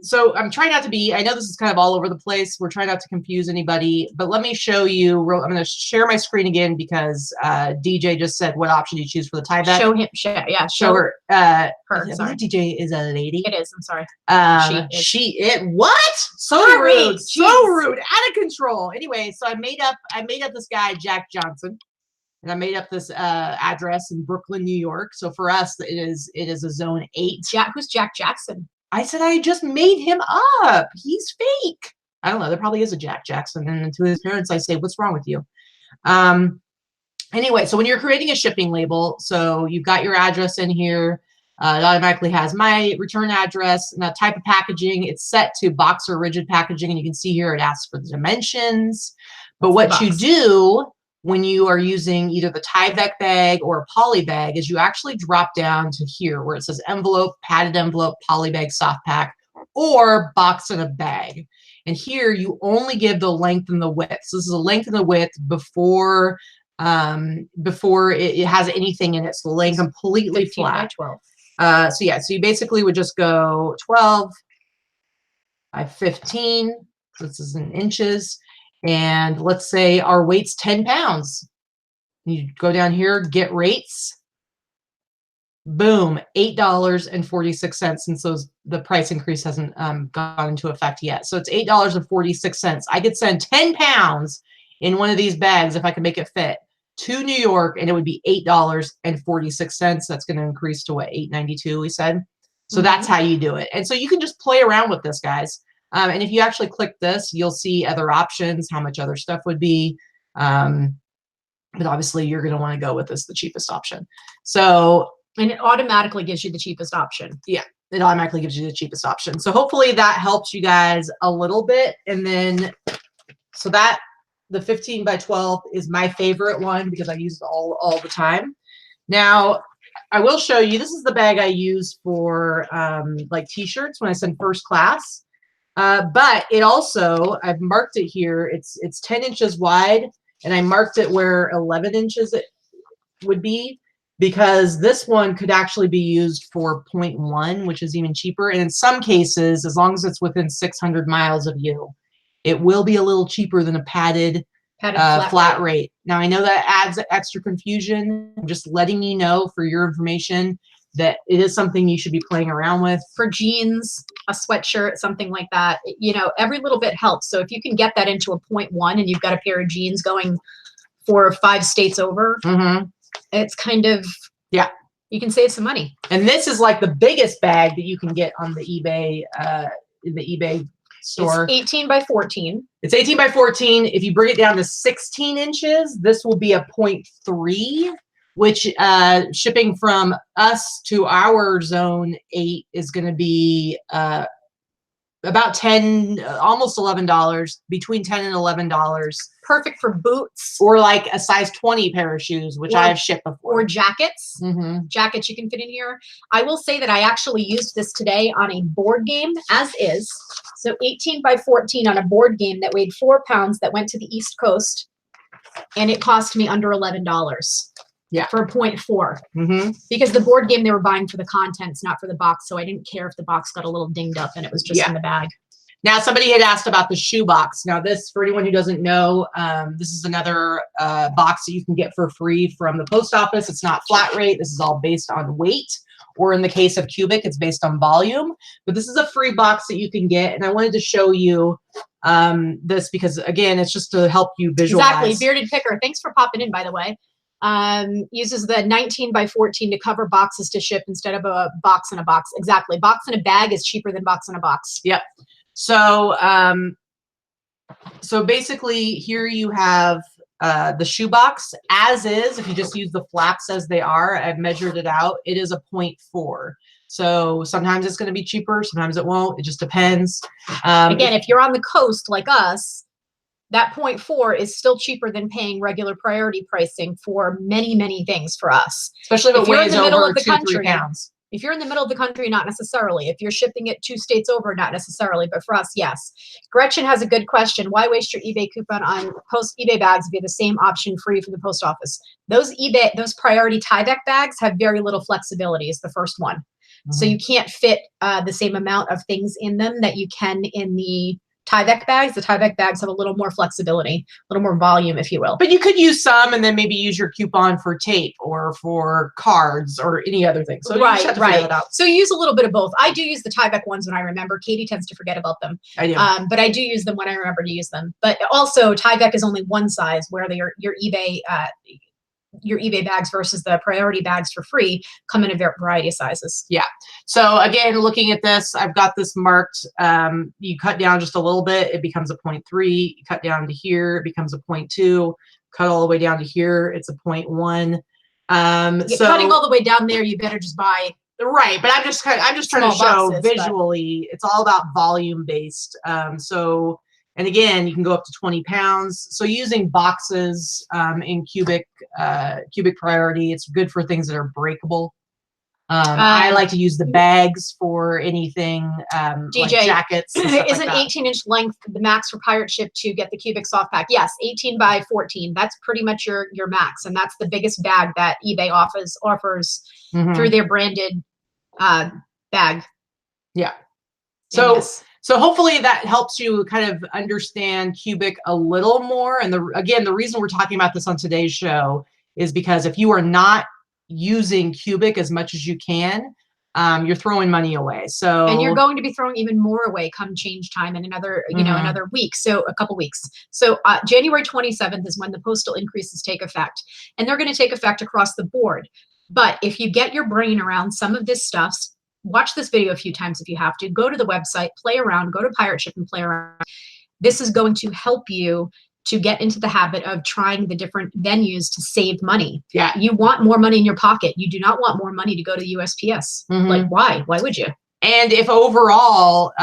so I'm trying not to be, I know this is kind of all over the place. We're trying not to confuse anybody, but let me show you, I'm going to share my screen again because DJ just said, what option do you choose for the Tyvek? Show him, show her. Her, sorry. DJ is a lady. It is, I'm sorry. What? So Sorry. rude. So rude. Out of control. Anyway, so I made up this guy, Jack Johnson. And I made up this address in Brooklyn, New York. So for us, it is a zone 8. Who's Jack Jackson? I said I just made him up. He's fake. I don't know. There probably is a Jack Jackson. And to his parents, I say, "What's wrong with you?" Anyway, so when you're creating a shipping label, so you've got your address in here. It automatically has my return address and the type of packaging. It's set to box or rigid packaging, and you can see here it asks for the dimensions. But what you do when you are using either the Tyvek bag or a poly bag is you actually drop down to here where it says envelope, padded envelope, poly bag, soft pack, or box in a bag. And here you only give the length and the width. So this is the length and the width before it has anything in it. So the length completely 15 flat. by 12. So yeah, so you basically would just go 12 by 15. So this is in inches. And let's say our weight's 10 pounds. You go down here, get rates. Boom, $8.46 since the price increase hasn't gone into effect yet. So it's $8.46. I could send 10 pounds in one of these bags if I could make it fit to New York, and it would be $8.46. That's going to increase to what, $8.92 we said. So that's how you do it. And so you can just play around with this, guys. And if you actually click this, you'll see other options, how much other stuff would be. But obviously you're going to want to go with this, the cheapest option. So, and it automatically gives you the cheapest option. Yeah, it automatically gives you the cheapest option. So hopefully that helps you guys a little bit. And then, so that the 15 by 12 is my favorite one because I use it all the time. Now, I will show you, this is the bag I use for like t-shirts when I send first class. But it also, I've marked it here, it's 10 inches wide, and I marked it where 11 inches it would be, because this one could actually be used for 0.1, which is even cheaper. And in some cases, as long as it's within 600 miles of you, it will be a little cheaper than a padded flat rate. Now, I know that adds extra confusion. I'm just letting you know for your information that it is something you should be playing around with. For jeans, a sweatshirt, something like that, you know, every little bit helps. So if you can get that into a 0.1 and you've got a pair of jeans going 4 or 5 states over, it's kind of, yeah, you can save some money. And this is like the biggest bag that you can get on the eBay, in the eBay store. It's 18 by 14. It's 18 by 14. If you bring it down to 16 inches, this will be a 0.3, which shipping from us to our zone 8 is going to be about $10, almost $11, between $10 and $11. Perfect for boots. Or like a size 20 pair of shoes, which I have shipped before. Or jackets. Jackets you can fit in here. I will say that I actually used this today on a board game, as is. So 18 by 14 on a board game that weighed 4 pounds that went to the East Coast. And it cost me under $11. Yeah, for a 0.4. Because the board game they were buying for the contents, not for the box. So I didn't care if the box got a little dinged up and it was just in the bag. Now, somebody had asked about the shoe box. Now, this, for anyone who doesn't know, this is another box that you can get for free from the post office. It's not flat rate. This is all based on weight. Or in the case of cubic, it's based on volume. But this is a free box that you can get. And I wanted to show you this because, again, it's just to help you visualize. Exactly. Bearded Picker. Thanks for popping in, by the way. Uses the 19 by 14 to cover boxes to ship instead of a box in a box. Exactly. Box in a bag is cheaper than box in a box. Yep. So, so basically here you have the shoe box as is. If you just use the flaps as they are, I've measured it out. It is a 0.4. So sometimes it's going to be cheaper. Sometimes it won't. It just depends. Again, if you're on the coast like us, that 0.4 is still cheaper than paying regular priority pricing for many, many things for us. Especially if it weighs over 2-3 pounds. If you're in the middle of the country, not necessarily. If you're shipping it 2 states over, not necessarily. But for us, yes. Gretchen has a good question. Why waste your eBay coupon on eBay bags if you have the same option free from the post office? Those priority Tyvek bags have very little flexibility is the first one. So you can't fit the same amount of things in them that you can in the Tyvek bags. The Tyvek bags have a little more flexibility, a little more volume, if you will. But you could use some and then maybe use your coupon for tape or for cards or any other thing. So you just have to figure that out. So you use a little bit of both. I do use the Tyvek ones when I remember. Katie tends to forget about them. I do. But I do use them when I remember to use them. But also Tyvek is only one size, where your eBay bags versus the priority bags for free come in a variety of sizes. Yeah. So again, looking at this, I've got this marked. You cut down just a little bit, it becomes a 0.3. You cut down to here, it becomes a 0.2. Cut all the way down to here, it's a 0.1. So cutting all the way down there, you better just buy Right, but I'm just trying to Small show boxes, visually. It's all about volume based. So, and again, you can go up to 20 pounds. So using boxes in cubic priority, it's good for things that are breakable. I like to use the bags for anything like DJ, jackets and stuff is like an that. 18-inch length the max for pirate ship to get the cubic soft pack? Yes, 18 by 14. That's pretty much your max, and that's the biggest bag that eBay offers through their branded bag. Yeah. And So yes. so hopefully that helps you kind of understand cubic a little more. And the reason we're talking about this on today's show is because if you are not using cubic as much as you can, you're throwing money away. So and you're going to be throwing even more away come change time in another another week, so a couple weeks. So January 27th is when the postal increases take effect, and they're going to take effect across the board. But if you get your brain around some of this stuff, watch this video a few times if you have to, go to the website, play around, go to Pirate Ship and play around. This is going to help you to get into the habit of trying the different venues to save money. Yeah. You want more money in your pocket. You do not want more money to go to the USPS. Like, why? Why would you? And if overall,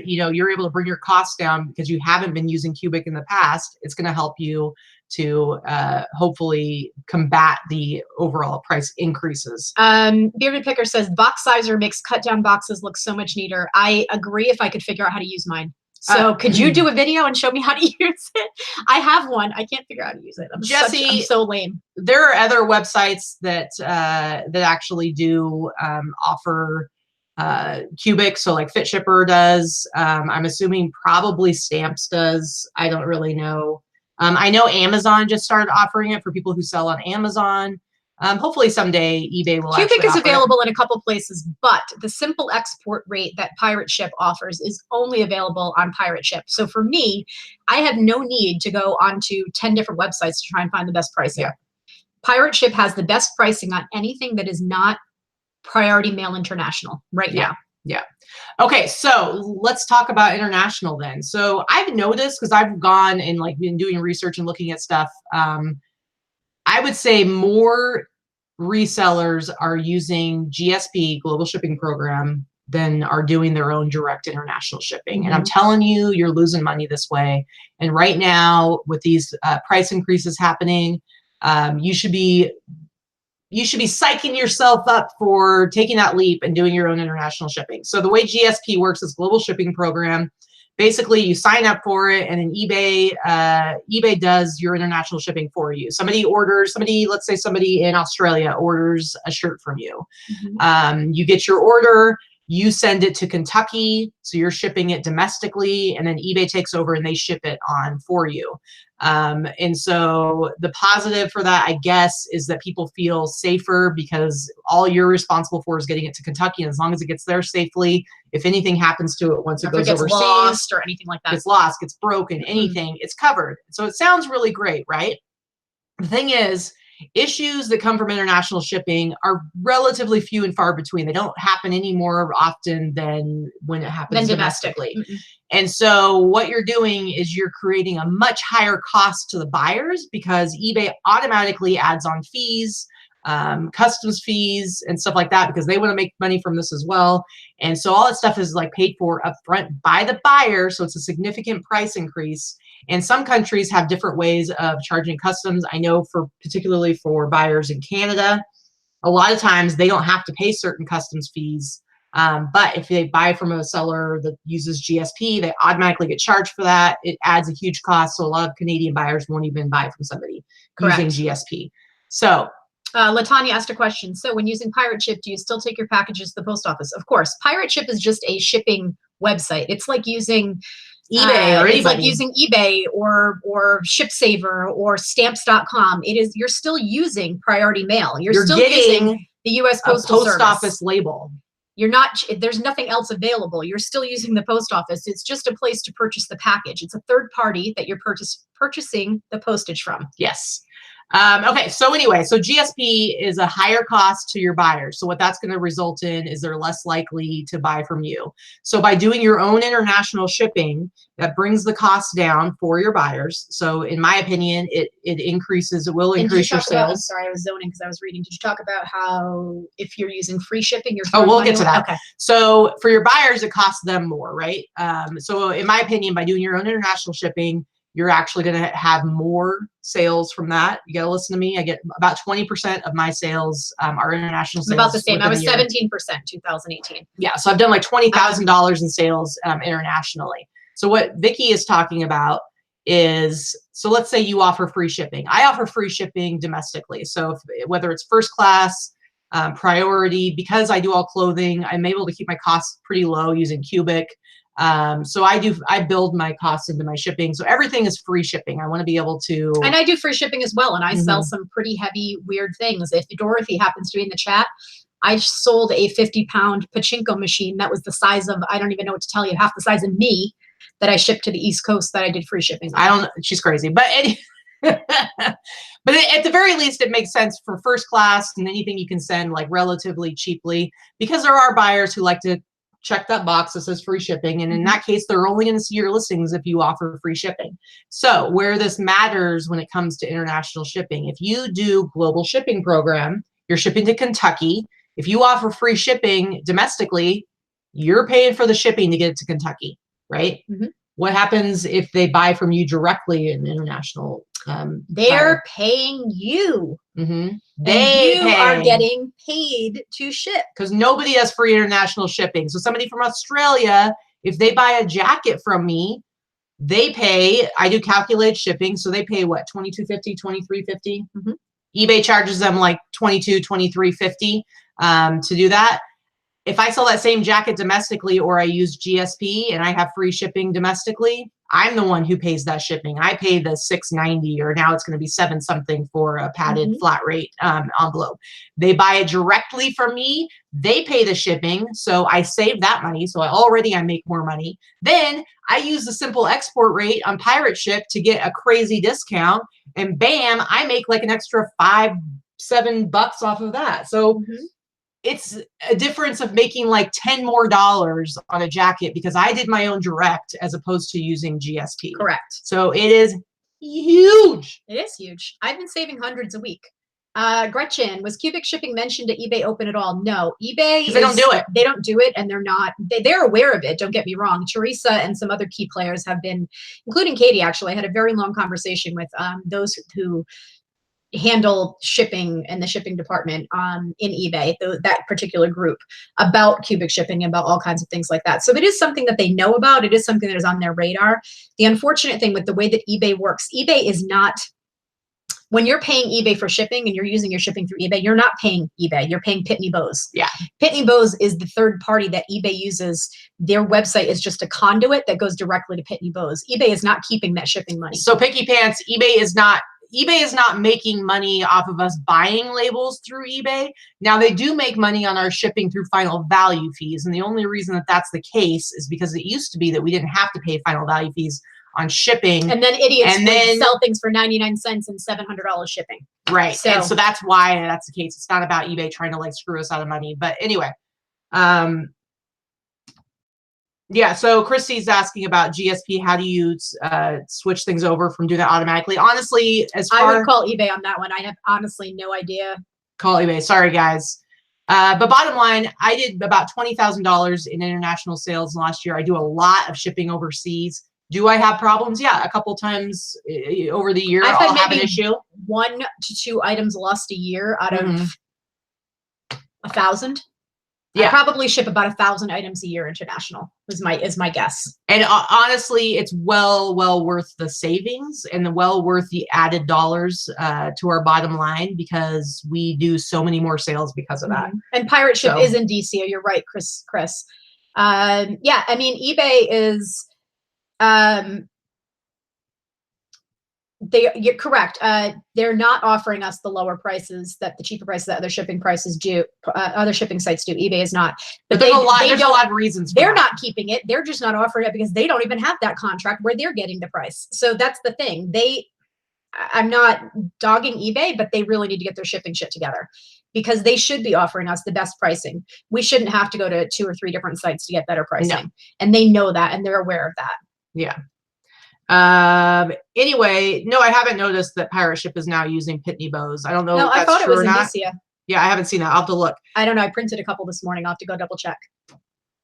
you're able to bring your costs down because you haven't been using cubic in the past, it's going to help you to hopefully combat the overall price increases. Bearded Picker says box sizer makes cut down boxes look so much neater. I agree if I could figure out how to use mine. So could you do a video and show me how to use it? I have one. I can't figure out how to use it. I'm so lame. There are other websites that actually do offer cubic. So like Fit Shipper does. I'm assuming probably Stamps does. I don't really know. I know Amazon just started offering it for people who sell on Amazon. Hopefully someday eBay will. Cubic is available in a couple places, but the simple export rate that Pirate Ship offers is only available on Pirate Ship. So for me, I have no need to go onto 10 different websites to try and find the best pricing. Yeah. Pirate Ship has the best pricing on anything that is not Priority Mail International right now. Yeah. Okay, so let's talk about international then. So I've noticed, because I've gone and like been doing research and looking at stuff, I would say more resellers are using GSP, Global Shipping Program, than are doing their own direct international shipping. And I'm telling you, you're losing money this way. And right now, with these price increases happening, you should be psyching yourself up for taking that leap and doing your own international shipping. So the way GSP works is Global Shipping Program. Basically, you sign up for it, and then eBay does your international shipping for you. Let's say somebody in Australia orders a shirt from you. You get your order, you send it to Kentucky, so you're shipping it domestically, and then eBay takes over and they ship it on for you. And so the positive for that, I guess, is that people feel safer because all you're responsible for is getting it to Kentucky. And as long as it gets there safely, if anything happens to it once it goes overseas, lost or anything like that, gets lost, gets broken, anything, it's covered. So it sounds really great, right? The thing is, issues that come from international shipping are relatively few and far between. They don't happen any more often than when it happens domestically. And so what you're doing is you're creating a much higher cost to the buyers because eBay automatically adds on fees, customs fees and stuff like that, because they want to make money from this as well. And so all that stuff is like paid for upfront by the buyer. So it's a significant price increase. And some countries have different ways of charging customs. I know particularly for buyers in Canada, a lot of times they don't have to pay certain customs fees. But if they buy from a seller that uses GSP, they automatically get charged for that. It adds a huge cost. So a lot of Canadian buyers won't even buy from somebody using GSP. So Latanya asked a question. So when using Pirate Ship, do you still take your packages to the post office? Of course. Pirate Ship is just a shipping website. It's like using eBay or anybody. It's like using eBay or ShipSaver or Stamps.com. You're still using Priority Mail. You're still using the U.S. Postal Post Service Office label. You're not. There's nothing else available. You're still using the post office. It's just a place to purchase the package. It's a third party that you're purchasing the postage from. Yes. Okay, so anyway, so GSP is a higher cost to your buyers. So what that's going to result in is they're less likely to buy from you. So by doing your own international shipping, that brings the cost down for your buyers. So in my opinion, it will increase your sales. I'm sorry, I was zoning because I was reading. Did you talk about how if you're using free shipping, you're Oh, we'll get to that. Okay. So for your buyers, it costs them more, right? So in my opinion, by doing your own international shipping, you're actually going to have more sales from that. You got to listen to me. I get about 20% of my sales are international sales. About the same. I was 17% 2018. Yeah. So I've done like $20,000 in sales internationally. So what Vikki is talking about is, so let's say you offer free shipping. I offer free shipping domestically. So whether it's first class, priority, because I do all clothing, I'm able to keep my costs pretty low using Cubic. So I build my costs into my shipping. So everything is free shipping. I want to be able to. And I do free shipping as well. And I sell some pretty heavy, weird things. If Dorothy happens to be in the chat, I sold a 50-pound pachinko machine that was the size of, I don't even know what to tell you, half the size of me, that I shipped to the East Coast that I did free shipping. She's crazy. But but at the very least, it makes sense for first class and anything you can send like relatively cheaply, because there are buyers who like to check that box that says free shipping. And in that case, they're only going to see your listings if you offer free shipping. So where this matters when it comes to international shipping, if you do global shipping program, you're shipping to Kentucky. If you offer free shipping domestically, you're paying for the shipping to get it to Kentucky, right? What happens if they buy from you directly in international? They're paying you. They are getting paid to ship, because nobody has free international shipping. So somebody from Australia, if they buy a jacket from me, they pay. I do calculated shipping, so they pay what, $22.50, $23.50. eBay charges them like $22, $23.50 to do that. If I sell that same jacket domestically, or I use GSP and I have free shipping domestically, I'm the one who pays that shipping. I pay the $6.90, or now it's going to be $7 something for a padded flat rate envelope. They buy it directly from me. They pay the shipping. So I save that money. So I make more money. Then I use the simple export rate on Pirate Ship to get a crazy discount. And bam, I make like an extra $5, $7 off of that. So it's a difference of making like $10 more on a jacket because I did my own direct as opposed to using GSP. Correct. So it is huge. It is huge. I've been saving hundreds a week. Gretchen, was Cubic shipping mentioned at eBay open at all? No, eBay. They don't do it. They don't do it, and they're not. They're aware of it. Don't get me wrong. Teresa and some other key players have been, including Katie. Actually, I had a very long conversation with those who handle shipping and the shipping department in eBay, that particular group, about Cubic shipping, about all kinds of things like that. So it is something that they know about. It is something that is on their radar. The unfortunate thing with the way that eBay works, eBay is not, when you're paying eBay for shipping and you're using your shipping through eBay, you're not paying eBay, you're paying Pitney Bowes. Yeah. Pitney Bowes is the third party that eBay uses. Their website is just a conduit that goes directly to Pitney Bowes. eBay is not keeping that shipping money. So Pinky Pants, eBay is not making money off of us buying labels through eBay. Now, they do make money on our shipping through final value fees. And the only reason that that's the case is because it used to be that we didn't have to pay final value fees on shipping. And then idiots would sell things for 99 cents and $700 shipping. Right. So, and so that's why that's the case. It's not about eBay trying to like screw us out of money. But anyway, yeah, so Christy's asking about GSP. How do you switch things over from doing that automatically? Honestly, I would call eBay on that one. I have honestly no idea. Call eBay. Sorry, guys. But bottom line, I did about $20,000 in international sales last year. I do a lot of shipping overseas. Do I have problems? Yeah, a couple times over the year, I'll have an issue. 1 to 2 items lost a year out of 1,000. Yeah, I probably ship about 1,000 items a year international is my guess. And honestly, it's well worth the savings and well worth the added dollars to our bottom line, because we do so many more sales because of that. And Pirate Ship is in DC. You're right, Chris. Yeah, I mean, eBay is. You're correct. They're not offering us the lower prices, that the cheaper prices that other shipping prices do. Other shipping sites do. eBay is not. But there's a lot of reasons. They're not keeping it. They're just not offering it because they don't even have that contract where they're getting the price. So that's the thing. I'm not dogging eBay, but they really need to get their shipping shit together, because they should be offering us the best pricing. We shouldn't have to go to 2 or 3 different sites to get better pricing. No. And they know that, and they're aware of that. Yeah. Anyway, no, I haven't noticed that Pirate Ship is now using Pitney bows. I don't know No, if I that's thought it true was or not. Inicia. Yeah, I haven't seen that. I'll have to look. I don't know. I printed a couple this morning. I'll have to go double check.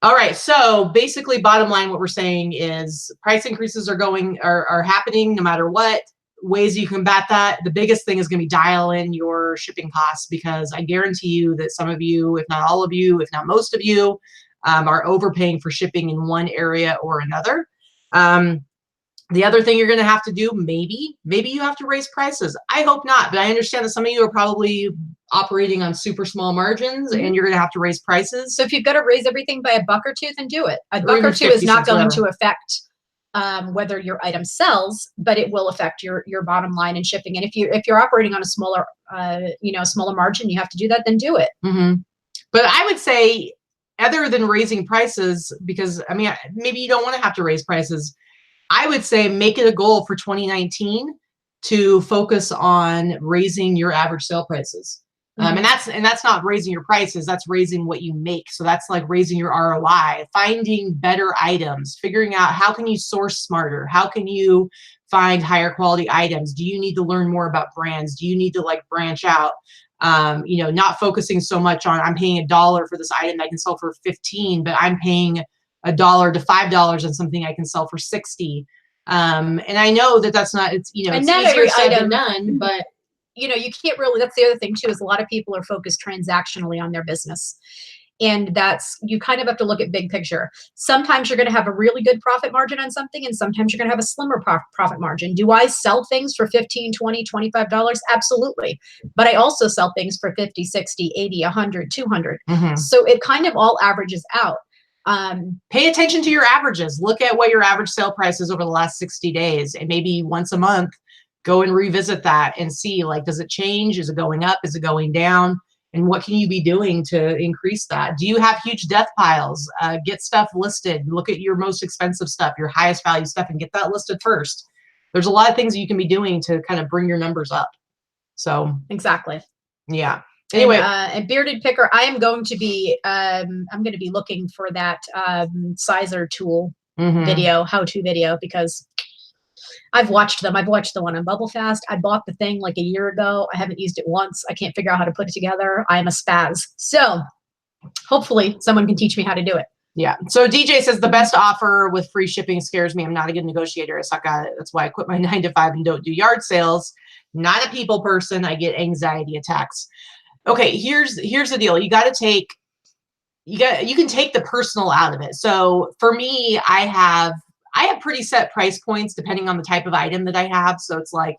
All right. So basically, bottom line, what we're saying is price increases are happening no matter what. Ways you combat that. The biggest thing is going to be dial in your shipping costs, because I guarantee you that some of you, if not all of you, if not most of you, are overpaying for shipping in one area or another. The other thing you're going to have to do, maybe you have to raise prices. I hope not, but I understand that some of you are probably operating on super small margins, and you're going to have to raise prices. So if you've got to raise everything by $1 or $2, then do it. $1 or $2 is 50 not cents, going whatever. to affect whether your item sells, but it will affect your bottom line in shipping. And if you're operating on a smaller smaller margin, you have to do that, then do it. But I would say, other than raising prices, because I mean, maybe you don't want to have to raise prices, I would say make it a goal for 2019 to focus on raising your average sale prices. And that's not raising your prices, that's raising what you make. So that's like raising your ROI, finding better items, figuring out how can you source smarter, how can you find higher quality items. Do you need to learn more about brands? Do you need to like branch out? Not focusing so much on, I'm paying $1 for this item that I can sell for 15, but I'm paying $1 to $5 on something I can sell for 60. And I know that that's not, it's and it's not easier every said item than done, but you can't really, that's the other thing too, is a lot of people are focused transactionally on their business. And you kind of have to look at big picture. Sometimes you're going to have a really good profit margin on something, and sometimes you're going to have a slimmer profit margin. Do I sell things for $15, $20, $25? Absolutely. But I also sell things for 50, 60, 80, 100, 200. So it kind of all averages out. Pay attention to your averages. Look at what your average sale price is over the last 60 days, and maybe once a month, go and revisit that and see, like, does it change? Is it going up? Is it going down? And what can you be doing to increase that? Do you have huge death piles? Get stuff listed. Look at your most expensive stuff, your highest value stuff, and get that listed first. There's a lot of things you can be doing to kind of bring your numbers up. So exactly. Yeah. Anyway, and Bearded Picker, I am going to be I'm going to be looking for that sizer tool video, how-to video, because I've watched them. I've watched the one on Bubble Fast. I bought the thing like a year ago. I haven't used it once. I can't figure out how to put it together. I am a spaz. So hopefully someone can teach me how to do it. Yeah. So DJ says the best offer with free shipping scares me. I'm not a good negotiator. I suck at it. That's why I quit my 9 to 5 and don't do yard sales. Not a people person. I get anxiety attacks. Okay. Here's the deal. You can take the personal out of it. So for me, I have pretty set price points depending on the type of item that I have. So it's like,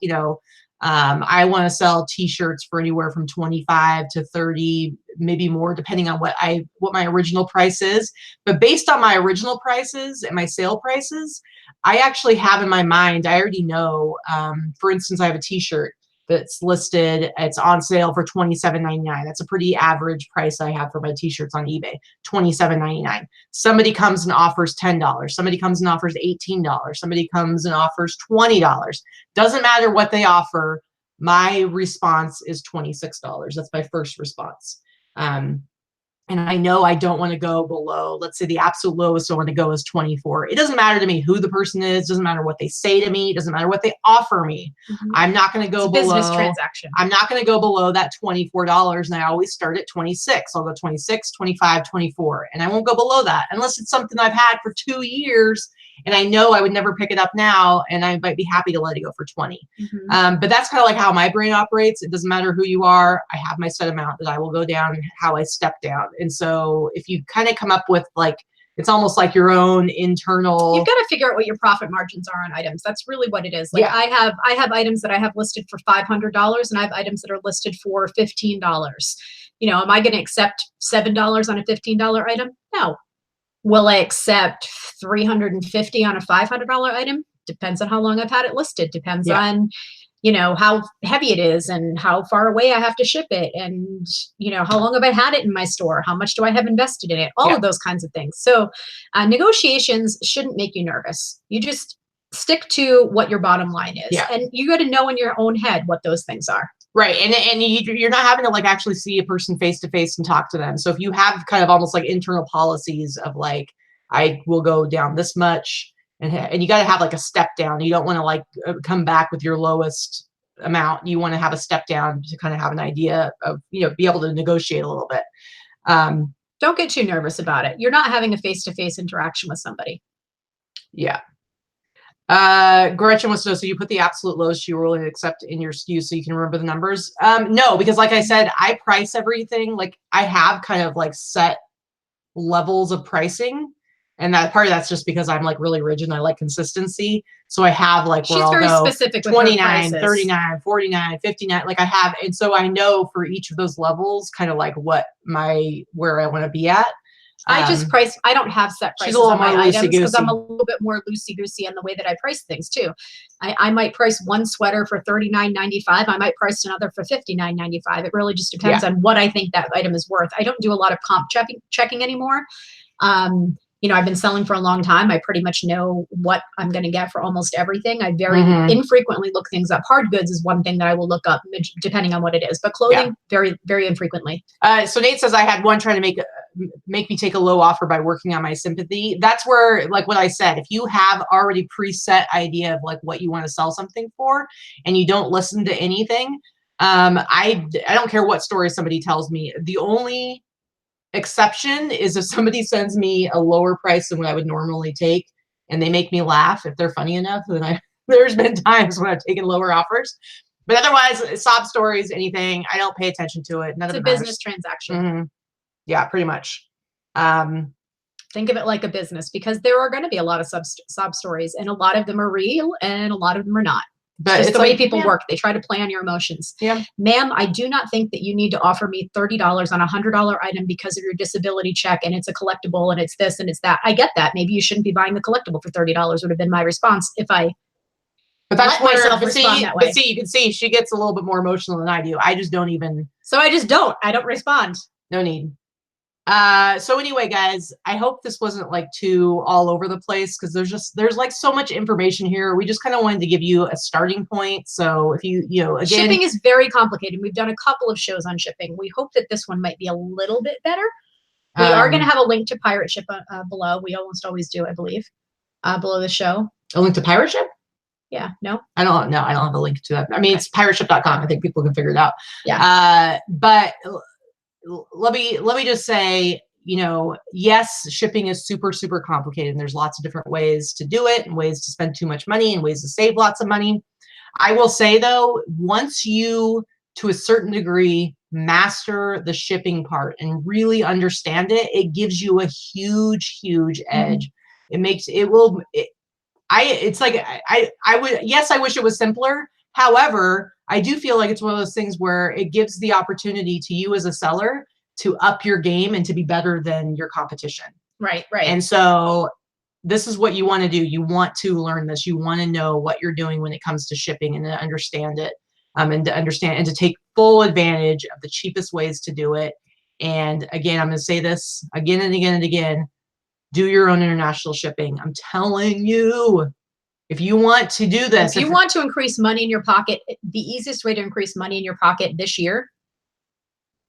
I want to sell t-shirts for anywhere from 25 to 30, maybe more, depending on what my original price is. But based on my original prices and my sale prices, I actually have in my mind, I already know, for instance, I have a t-shirt that's listed, it's on sale for $27.99. That's a pretty average price I have for my t-shirts on eBay, $27.99. Somebody comes and offers $10. Somebody comes and offers $18. Somebody comes and offers $20. Doesn't matter what they offer. My response is $26. That's my first response. And I know I don't want to go below, let's say the absolute lowest I want to go is 24. It doesn't matter to me who the person is. Doesn't matter what they say to me. Doesn't matter what they offer me. I'm not going to go below. Business transaction. I'm not going to go below that $24. And I always start at 26. I'll go 26, 25, 24. And I won't go below that unless it's something I've had for 2 years. And I know I would never pick it up now, and I might be happy to let it go for 20. But that's kind of like how my brain operates. It doesn't matter who you are. I have my set amount that I will go down and how I step down. And so if you kind of come up with like, it's almost like your own internal. You've got to figure out what your profit margins are on items. That's really what it is. Like I have items that I have listed for $500, and I have items that are listed for $15. Am I going to accept $7 on a $15 item? No. Will I accept $350 on a $500 item? Depends on how long I've had it listed. Depends on, how heavy it is and how far away I have to ship it. And, how long have I had it in my store? How much do I have invested in it? All of those kinds of things. So negotiations shouldn't make you nervous. You just stick to what your bottom line is. Yeah. And you got to know in your own head what those things are. Right. And you're not having to like actually see a person face to face and talk to them. So if you have kind of almost like internal policies of like, I will go down this much, and you got to have like a step down. You don't want to like come back with your lowest amount. You want to have a step down to kind of have an idea of, you know, be able to negotiate a little bit. Don't get too nervous about it. You're not having a face-to-face interaction with somebody. Yeah. Gretchen wants to know, so you put the absolute lowest you were willing to accept in your SKU so you can remember the numbers? No, because like I said, I price everything. Like I have kind of like set levels of pricing. And that part of that's just because I'm like really rigid and I like consistency. So I have like where I'll go specific with 29, 39, 49, 59. Like I have, and so I know for each of those levels, kind of like where I want to be at. I just price. I don't have set prices on my items because I'm a little bit more loosey-goosey in the way that I price things too. I might price one sweater for $39.95. I might price another for $59.95. It really just depends on what I think that item is worth. I don't do a lot of comp checking anymore. You know, I've been selling for a long time. I pretty much know what I'm going to get for almost everything. I very infrequently look things up. Hard goods is one thing that I will look up depending on what it is, but clothing, very, very infrequently. So Nate says, I had one trying to make me take a low offer by working on my sympathy. That's where, like what I said, if you have already preset idea of like what you want to sell something for and you don't listen to anything, I don't care what story somebody tells me. The only exception is if somebody sends me a lower price than what I would normally take and they make me laugh, if they're funny enough, then there's been times when I've taken lower offers. But otherwise, sob stories, anything, I don't pay attention to it. None of it matters. Business transaction. Yeah, pretty much. Think of it like a business, because there are going to be a lot of sob stories, and a lot of them are real and a lot of them are not. But it's just the way people work. They try to play on your emotions. Yeah. Ma'am, I do not think that you need to offer me $30 on a $100 item because of your disability check and it's a collectible and it's this and it's that. I get that. Maybe you shouldn't be buying the collectible for $30 would have been my response if I respond that way. But see, you can see she gets a little bit more emotional than I do. I just don't even. So I don't respond. No need. So anyway, guys, I hope this wasn't like too all over the place, because there's like so much information here. We just kind of wanted to give you a starting point. So if you know, again, shipping is very complicated. We've done a couple of shows on shipping. We hope that this one might be a little bit better. We are going to have a link to Pirate Ship below. We almost always do, I believe, below the show. A link to Pirate Ship? Yeah, no? I don't have a link to that. I mean, it's pirateship.com. I think people can figure it out. Yeah. But let me just say, you know, yes, shipping is super, super complicated. And there's lots of different ways to do it and ways to spend too much money and ways to save lots of money. I will say though, once you, to a certain degree, master the shipping part and really understand it, it gives you a huge, huge edge. I wish it was simpler. However, I do feel like it's one of those things where it gives the opportunity to you as a seller to up your game and to be better than your competition. Right. And so this is what you want to do. You want to learn this. You want to know what you're doing when it comes to shipping and to understand it, and to take full advantage of the cheapest ways to do it. And again, I'm going to say this again and again and again, do your own international shipping. I'm telling you, if you want to do this, if you want to increase money in your pocket, the easiest way to increase money in your pocket this year,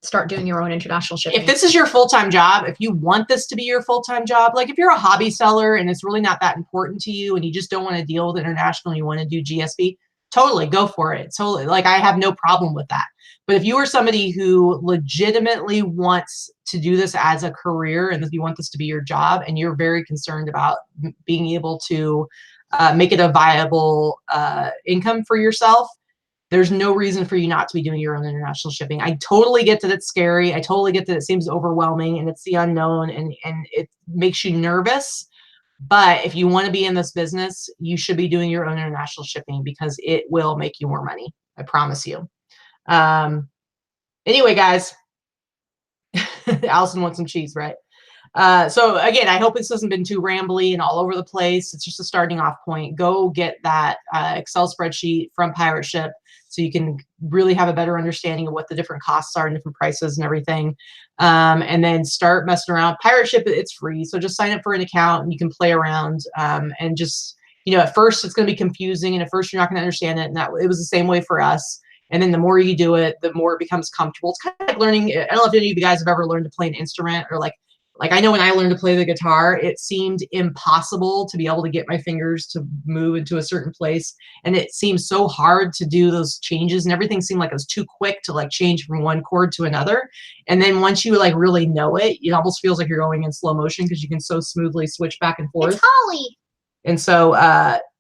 start doing your own international shipping. If this is your full-time job, if you want this to be your full-time job, like if you're a hobby seller and it's really not that important to you and you just don't want to deal with international, you want to do GSP, totally go for it. Totally. Like I have no problem with that. But if you are somebody who legitimately wants to do this as a career and if you want this to be your job and you're very concerned about being able to make it a viable income for yourself, there's no reason for you not to be doing your own international shipping. I totally get that it's scary. I totally get that it seems overwhelming and it's the unknown and it makes you nervous. But if you want to be in this business, you should be doing your own international shipping because it will make you more money. I promise you. Anyway, guys, Allison wants some cheese, right? So again, I hope this hasn't been too rambly and all over the place. It's just a starting off point. Go get that Excel spreadsheet from Pirate Ship so you can really have a better understanding of what the different costs are and different prices and everything. And then start messing around. Pirate Ship, it's free. So just sign up for an account and you can play around and just you know, at first it's going to be confusing, and at first you're not going to understand it. And that it was the same way for us. And then the more you do it, the more it becomes comfortable. It's kind of like learning. I don't know if any of you guys have ever learned to play an instrument, or like I know when I learned to play the guitar, it seemed impossible to be able to get my fingers to move into a certain place. And it seemed so hard to do those changes, and everything seemed like it was too quick to like change from one chord to another. And then once you like really know it, it almost feels like you're going in slow motion because you can so smoothly switch back and forth. It's Holly. And so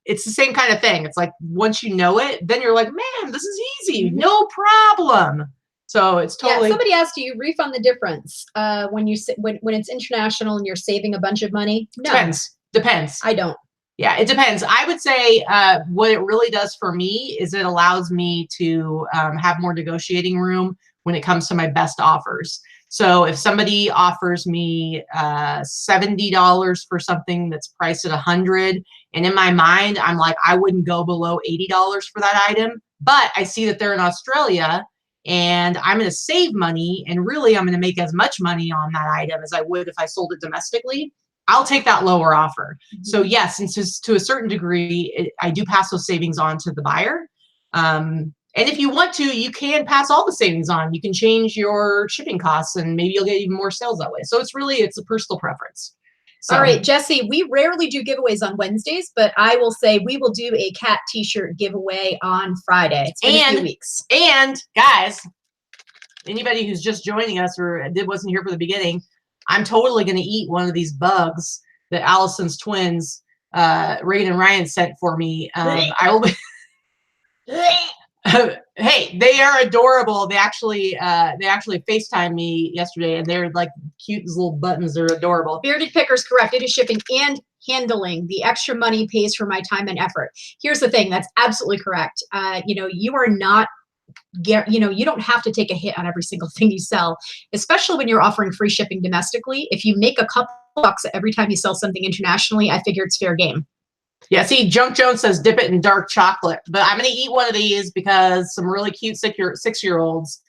it's the same kind of thing. It's like once you know it, then you're like, man, this is easy, no problem. So it's totally. Yeah, somebody asked you refund the difference when you when it's international and you're saving a bunch of money. No. Depends. I don't. Yeah, it depends. I would say what it really does for me is it allows me to have more negotiating room when it comes to my best offers. So if somebody offers me $70 for something that's priced at $100, and in my mind I'm like, I wouldn't go below $80 for that item, but I see that they're in Australia and I'm going to save money, and really I'm going to make as much money on that item as I would if I sold it domestically, I'll take that lower offer. Mm-hmm. So yes, and to a certain degree, I do pass those savings on to the buyer. And if you want to, you can pass all the savings on. You can change your shipping costs, and maybe you'll get even more sales that way. So it's a personal preference. So. All right, Jesse, we rarely do giveaways on Wednesdays, but I will say we will do a cat t-shirt giveaway on Friday. It's been a few weeks. And guys, anybody who's just joining us or wasn't here for the beginning, I'm totally going to eat one of these bugs that Allison's twins, Reagan and Ryan, sent for me. I will be. Hey, they are adorable. They actually FaceTimed me yesterday, and they're like cute little buttons. They're adorable. Bearded Picker's correct. It is shipping and handling. The extra money pays for my time and effort. Here's the thing. That's absolutely correct. You are not. You don't have to take a hit on every single thing you sell, especially when you're offering free shipping domestically. If you make a couple bucks every time you sell something internationally, I figure it's fair game. Yeah, see, Junk Jones says dip it in dark chocolate, but I'm going to eat one of these because some really cute six-year-olds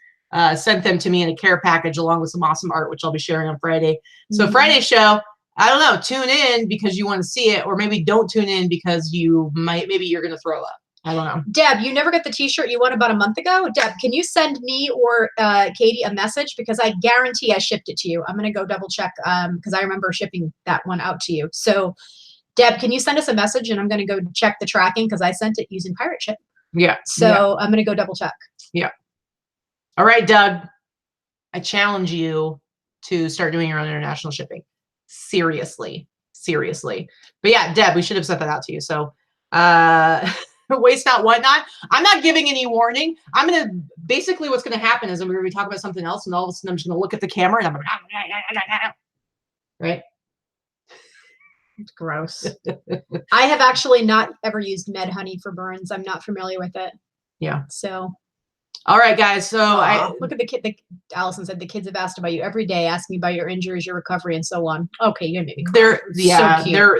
sent them to me in a care package along with some awesome art, which I'll be sharing on Friday. So Friday's show, I don't know, tune in because you want to see it, or maybe don't tune in because maybe you're going to throw up. I don't know. Deb, you never got the t-shirt you won about a month ago? Deb, can you send me or Katie a message? Because I guarantee I shipped it to you. I'm going to go double check because I remember shipping that one out to you. So, Deb, can you send us a message? And I'm going to go check the tracking because I sent it using Pirate Ship. Yeah. So I'm going to go double check. Yeah. All right, Doug. I challenge you to start doing your own international shipping. Seriously. But yeah, Deb, we should have sent that out to you. So, waste not, whatnot. I'm not giving any warning. Basically what's going to happen is we're going to be talking about something else, and all of a sudden I'm just going to look at the camera and I'm going to, right? It's gross. I have actually not ever used Med Honey for burns. I'm not familiar with it. Yeah. So. All right, guys. So look at the kid. Allison said the kids have asked about you every day, asking about your injuries, your recovery, and so on. Okay, you made me cry.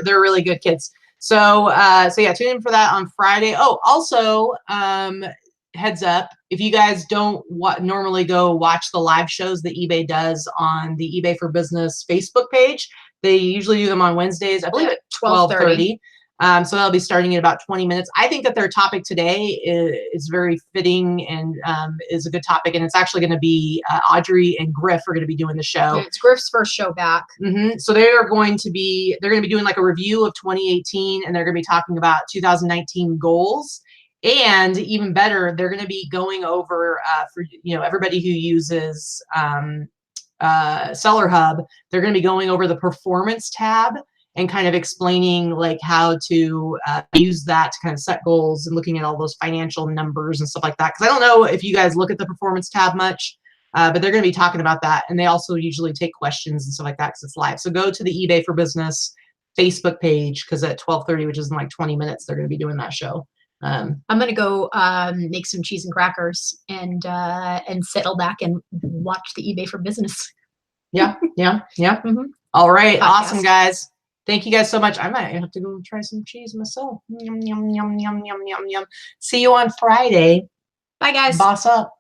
They're really good kids. So yeah, tune in for that on Friday. Oh, also, heads up, if you guys don't normally go watch the live shows that eBay does on the eBay for Business Facebook page, they usually do them on Wednesdays, I believe at 12:30. So they'll be starting in about 20 minutes. I think that their topic today is very fitting and is a good topic. And it's actually going to be Audrey and Griff are going to be doing the show. Yeah, it's Griff's first show back. So they're going to be doing like a review of 2018, and they're going to be talking about 2019 goals. And even better, they're going to be going over for everybody who uses Seller Hub. They're going to be going over the performance tab and kind of explaining like how to use that to kind of set goals and looking at all those financial numbers and stuff like that. Because I don't know if you guys look at the performance tab much, but they're going to be talking about that. And they also usually take questions and stuff like that because it's live. So go to the eBay for Business Facebook page because at 12:30, which is in like 20 minutes, they're going to be doing that show. I'm going to go make some cheese and crackers and settle back and watch the eBay for Business. Yeah. All right. Podcast. Awesome, guys. Thank you guys so much. I might have to go try some cheese myself. Yum, yum, yum, yum, yum, yum, yum. See you on Friday. Bye, guys. Boss up.